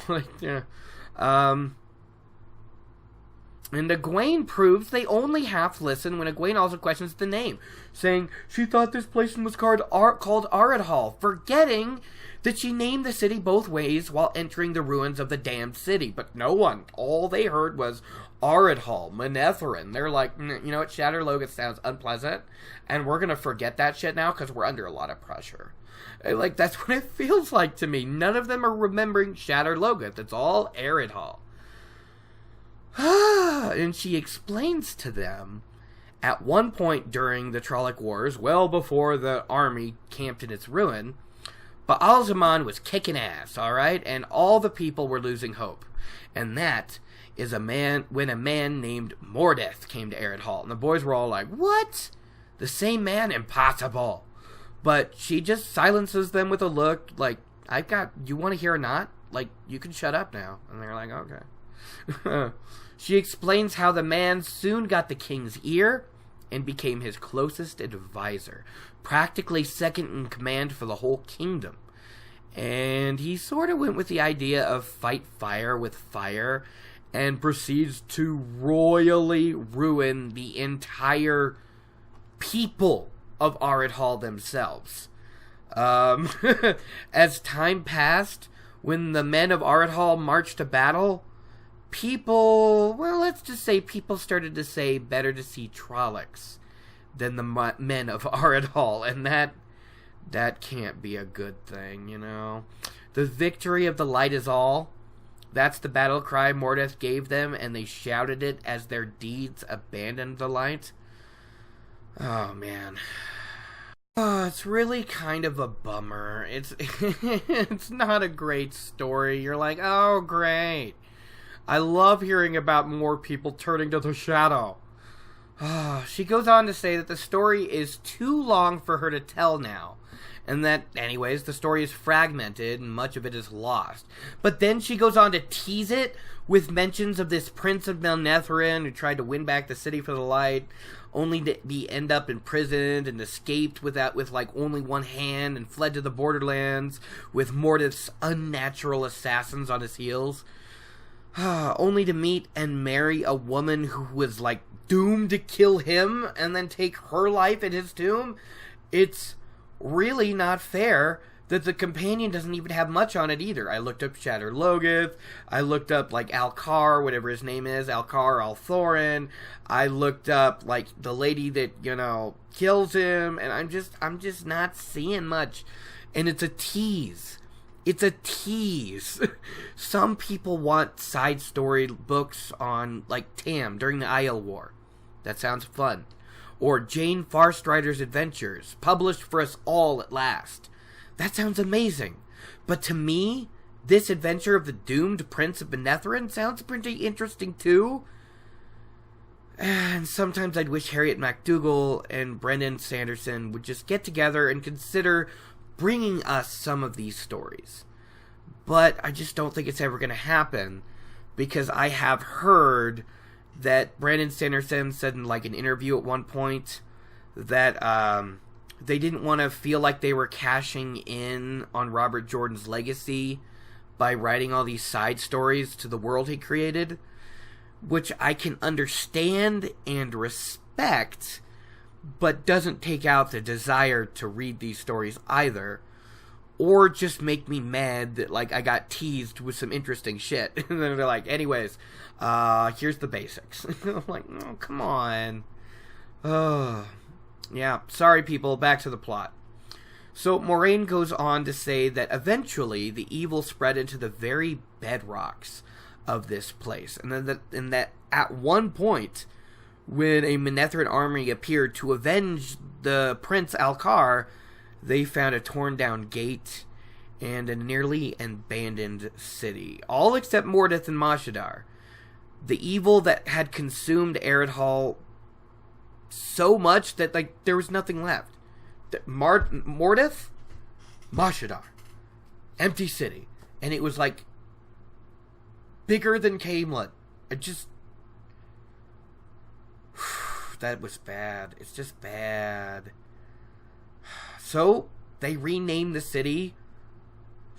And Egwene proves they only half listen when Egwene also questions the name, saying she thought this place was called Aridhal, forgetting that she named the city both ways while entering the ruins of the damned city. But no one, all they heard was Aridhal, Manetheren. They're like, you know what, Shadar Logoth sounds unpleasant, and we're gonna forget that shit now because we're under a lot of pressure. Like, that's what it feels like to me. None of them are remembering Shadar Logoth. It's all Aridhal. And she explains to them, at one point during the Trolloc Wars, well before the army camped in its ruin, Baal-Zaman was kicking ass, alright? And all the people were losing hope. And that is when a man named Mordeth came to Aridhal. And the boys were all like, what? The same man? Impossible. But she just silences them with a look, like, you want to hear or not? Like, you can shut up now. And they're like, okay. She explains how the man soon got the king's ear and became his closest advisor, practically second in command for the whole kingdom. And he sort of went with the idea of fight fire with fire and proceeds to royally ruin the entire people of Aridhal themselves. As time passed, when the men of Aridhal marched to battle, let's just say people started to say better to see Trollocs than the men of Aridhal, and that can't be a good thing, you know. The victory of the light is all. That's the battle cry Mordeth gave them, and they shouted it as their deeds abandoned the light. Oh, man. Oh, it's really kind of a bummer. It's not a great story. You're like, oh, great. I love hearing about more people turning to the shadow. She goes on to say that the story is too long for her to tell now, and that, anyways, the story is fragmented and much of it is lost. But then she goes on to tease it with mentions of this Prince of Manetheren who tried to win back the city for the light, only to end up imprisoned and escaped with like only one hand and fled to the borderlands with Mordeth's unnatural assassins on his heels. Only to meet and marry a woman who was like doomed to kill him and then take her life at his tomb. It's really not fair that the companion doesn't even have much on it either. I looked up Shadar Logoth. I looked up, like, Alcar, whatever his name is, Alcar Althorin. I looked up, like, the lady that, you know, kills him, and I'm just not seeing much. And it's a tease. It's a tease. Some people want side story books on, like, Tam during the Aiel War. That sounds fun. Or Jane Farstrider's Adventures, published for us all at last. That sounds amazing. But to me, this adventure of the doomed Prince of Benethrin sounds pretty interesting too. And sometimes I'd wish Harriet MacDougall and Brendan Sanderson would just get together and consider bringing us some of these stories. But I just don't think it's ever going to happen, because I have heard that Brandon Sanderson said in, like, an interview at one point that they didn't want to feel like they were cashing in on Robert Jordan's legacy by writing all these side stories to the world he created, which I can understand and respect, but doesn't take out the desire to read these stories either, or just make me mad that, like, I got teased with some interesting shit. And then they're like, anyways, here's the basics. I'm like, oh, come on. Yeah, sorry people, back to the plot. So Moraine goes on to say that eventually the evil spread into the very bedrocks of this place, and that at one point, when a Menethrin army appeared to avenge the Prince Alcar, they found a torn down gate and a nearly abandoned city, all except Mordeth and Mashadar. The evil that had consumed Eredhall so much that, like, there was nothing left. Mordeth, Mashadar, empty city, and it was like bigger than Camelot. It just that was bad. It's just bad. So they renamed the city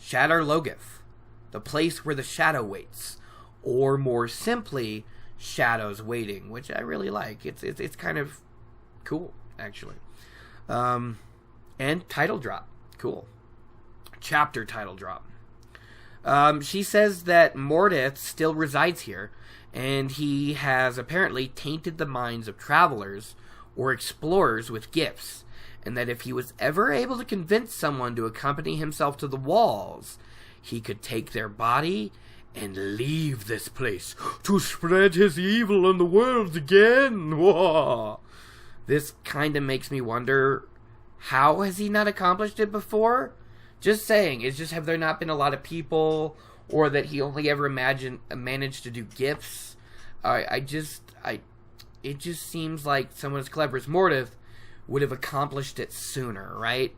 Shadar Logoth, the place where the shadow waits, or more simply, Shadows Waiting, which I really like. It's kind of cool, actually. And title drop, cool. Chapter title drop. She says that Mordeth still resides here, and he has apparently tainted the minds of travelers or explorers with gifts, and that if he was ever able to convince someone to accompany himself to the walls, he could take their body and leave this place to spread his evil in the world again. Whoa. This kind of makes me wonder, how has he not accomplished it before? Just saying, it's just, have there not been a lot of people, or that he only ever managed to do gifts? It just seems like someone as clever as Mordeth would have accomplished it sooner, right?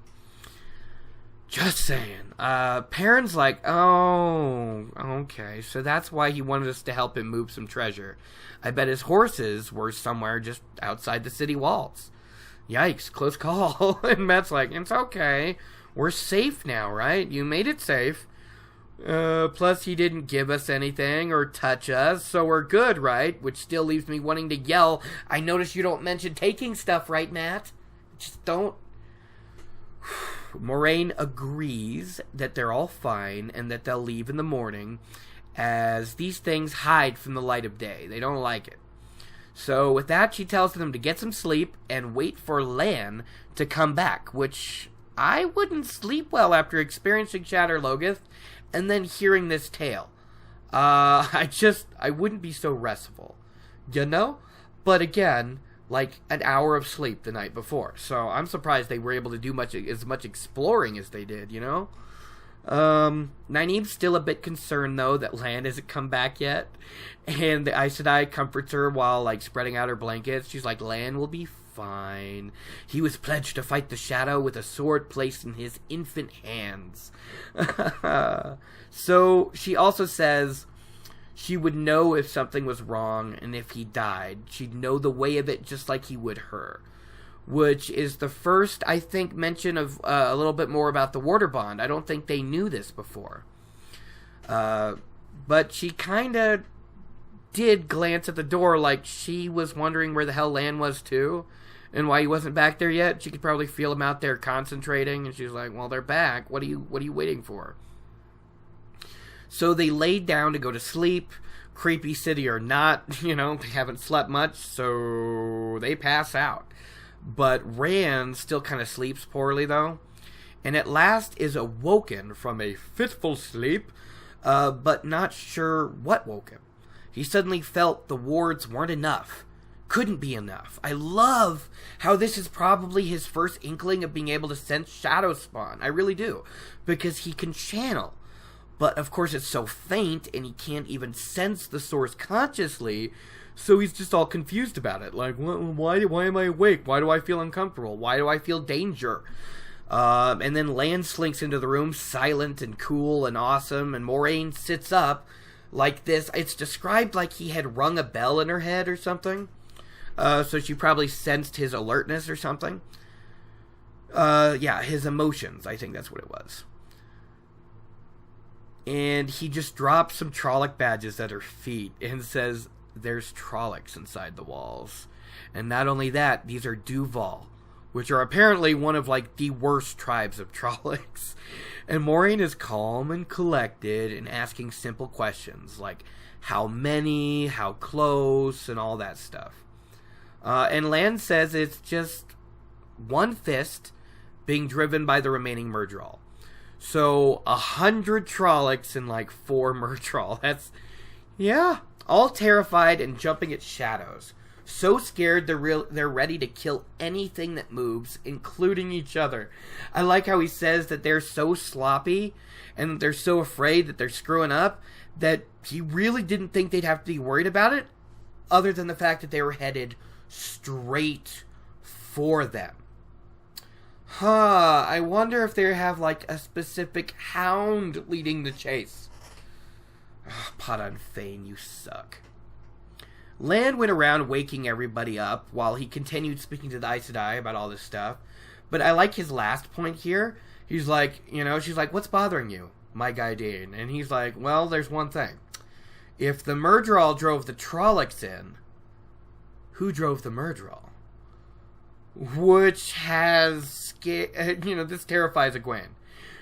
Just saying. Perrin's like, oh, okay, so that's why he wanted us to help him move some treasure. I bet his horses were somewhere just outside the city walls. Yikes, close call. And Matt's like, it's okay. We're safe now, right? You made it safe. Plus he didn't give us anything or touch us, so we're good, right? Which still leaves me wanting to yell, I notice you don't mention taking stuff, right, Matt? Just don't. Moraine agrees that they're all fine and that they'll leave in the morning, as these things hide from the light of day. They don't like it. So with that, she tells them to get some sleep and wait for Lan to come back, which I wouldn't sleep well after experiencing Shadar Logoth and then hearing this tale. I wouldn't be so restful, you know? But again, like an hour of sleep the night before. So I'm surprised they were able to do as much exploring as they did, you know? Nynaeve's still a bit concerned, though, that Lan hasn't come back yet. And the Aes Sedai comforts her while, like, spreading out her blankets. She's like, Lan will be fine. He was pledged to fight the Shadow with a sword placed in his infant hands. So she also says she would know if something was wrong, and if he died, she'd know the way of it just like he would her. Which is the first, I think, mention of a little bit more about the Warder Bond. I don't think they knew this before. But she kind of did glance at the door like she was wondering where the hell Lan was too, and why he wasn't back there yet. She could probably feel him out there concentrating, and she's like, well, they're back. What are you waiting for? So they laid down to go to sleep. Creepy city or not, they haven't slept much, so they pass out. But Rand still kind of sleeps poorly, though, and at last is awoken from a fitful sleep, but not sure what woke him. He suddenly felt the wards weren't enough. Couldn't be enough. I love how this is probably his first inkling of being able to sense shadow spawn. I really do. Because he can channel. But of course it's so faint and he can't even sense the source consciously. So he's just all confused about it. Like, why am I awake? Why do I feel uncomfortable? Why do I feel danger? And then Lan slinks into the room, silent and cool and awesome. And Moraine sits up like this. It's described like he had rung a bell in her head or something. So she probably sensed his alertness or something. Yeah, his emotions. I think that's what it was. And he just drops some Trolloc badges at her feet and says, there's Trollocs inside the walls. And not only that, these are Duval, which are apparently one of, the worst tribes of Trollocs. And Moraine is calm and collected and asking simple questions, like how many, how close, and all that stuff. And Lan says it's just one fist being driven by the remaining Murdral. So 100 Trollocs and 4 Murdral. That's, yeah, all terrified and jumping at shadows. So scared they're ready to kill anything that moves, including each other. I like how he says that they're so sloppy and they're so afraid that they're screwing up that he really didn't think they'd have to be worried about it, other than the fact that they were headed straight for them. I wonder if they have, a specific hound leading the chase. Padan Fain, you suck. Lan went around waking everybody up while he continued speaking to the Aes Sedai about all this stuff. But I like his last point here. He's like, she's like, what's bothering you, my guy Dane? And he's like, well, there's one thing. If the Murdral drove the Trollocs in, who drove the Murdral? Which has, this terrifies Egwene.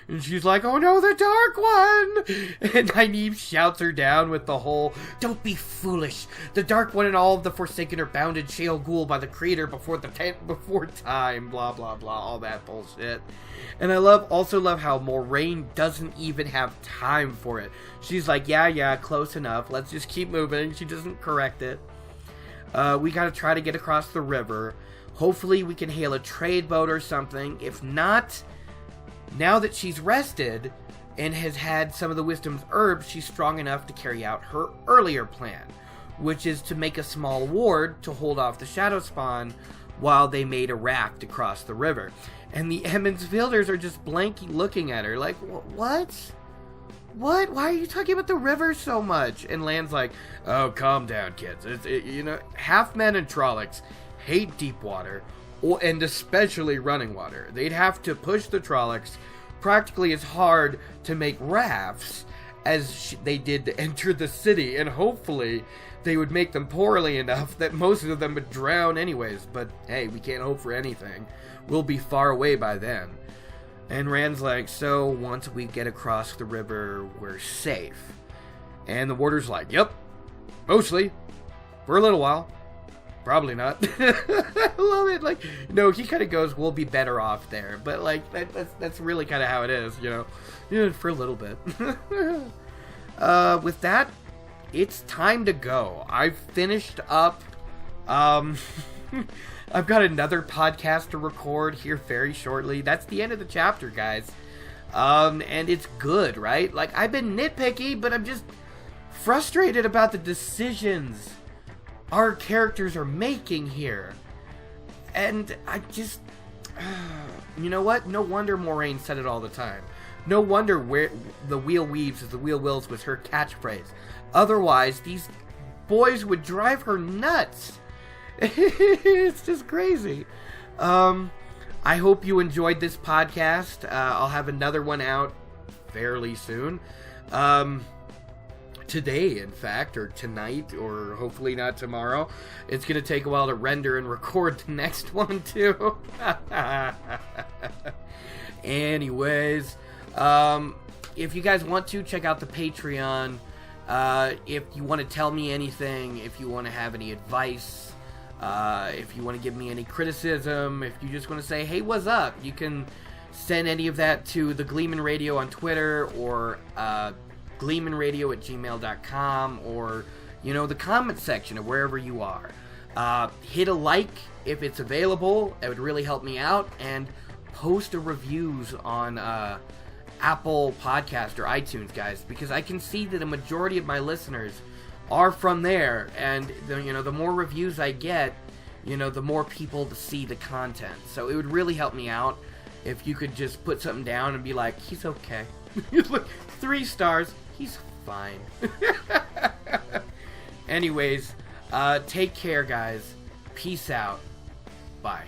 And she's like, oh no, the Dark One! And Nynaeve shouts her down with the whole, don't be foolish. The Dark One and all of the Forsaken are bounded Sheol Ghul by the Creator before time, blah, blah, blah, all that bullshit. And I also love how Moraine doesn't even have time for it. She's like, yeah, close enough. Let's just keep moving. She doesn't correct it. We gotta try to get across the river. Hopefully we can hail a trade boat or something. If not, now that she's rested and has had some of the wisdom's herbs, she's strong enough to carry out her earlier plan, which is to make a small ward to hold off the shadow spawn while they made a raft across the river. And the Emmons Fielders are just blankly looking at her like, what? What? Why are you talking about the river so much? And Lan's like, oh, calm down, kids. Half men and Trollocs hate deep water, and especially running water. They'd have to push the Trollocs practically as hard to make rafts as they did to enter the city, and hopefully they would make them poorly enough that most of them would drown anyways. But hey, we can't hope for anything. We'll be far away by then. And Rand's like, so once we get across the river, we're safe. And the warder's like, yep, mostly, for a little while. Probably not. I love it. He kind of goes, we'll be better off there. But, that's really kind of how it is, for a little bit. With that, it's time to go. I've finished up. I've got another podcast to record here very shortly. That's the end of the chapter, guys. And it's good, right? I've been nitpicky, but I'm just frustrated about the decisions our characters are making here. And I just, you know what? No wonder Moraine said it all the time. No wonder where the wheel weaves as the wheel wills was her catchphrase. Otherwise, these boys would drive her nuts. It's just crazy. I hope you enjoyed this podcast. I'll have another one out fairly soon. today, in fact, or tonight, or hopefully not tomorrow. It's going to take a while to render and record the next one, too. Anyways, if you guys want to, check out the Patreon. If you want to tell me anything, if you want to have any advice, if you want to give me any criticism, if you just want to say, hey, what's up, you can send any of that to the Gleeman Radio on Twitter, or gleemanradio@gmail.com, or, the comment section of wherever you are. Hit a like if it's available. It would really help me out. And post a reviews on Apple Podcast or iTunes, guys, because I can see that a majority of my listeners are from there, and the more reviews I get, the more people to see the content. So it would really help me out if you could just put something down and be like, he's okay. 3 stars, he's fine. Anyways, take care, guys. Peace out. Bye.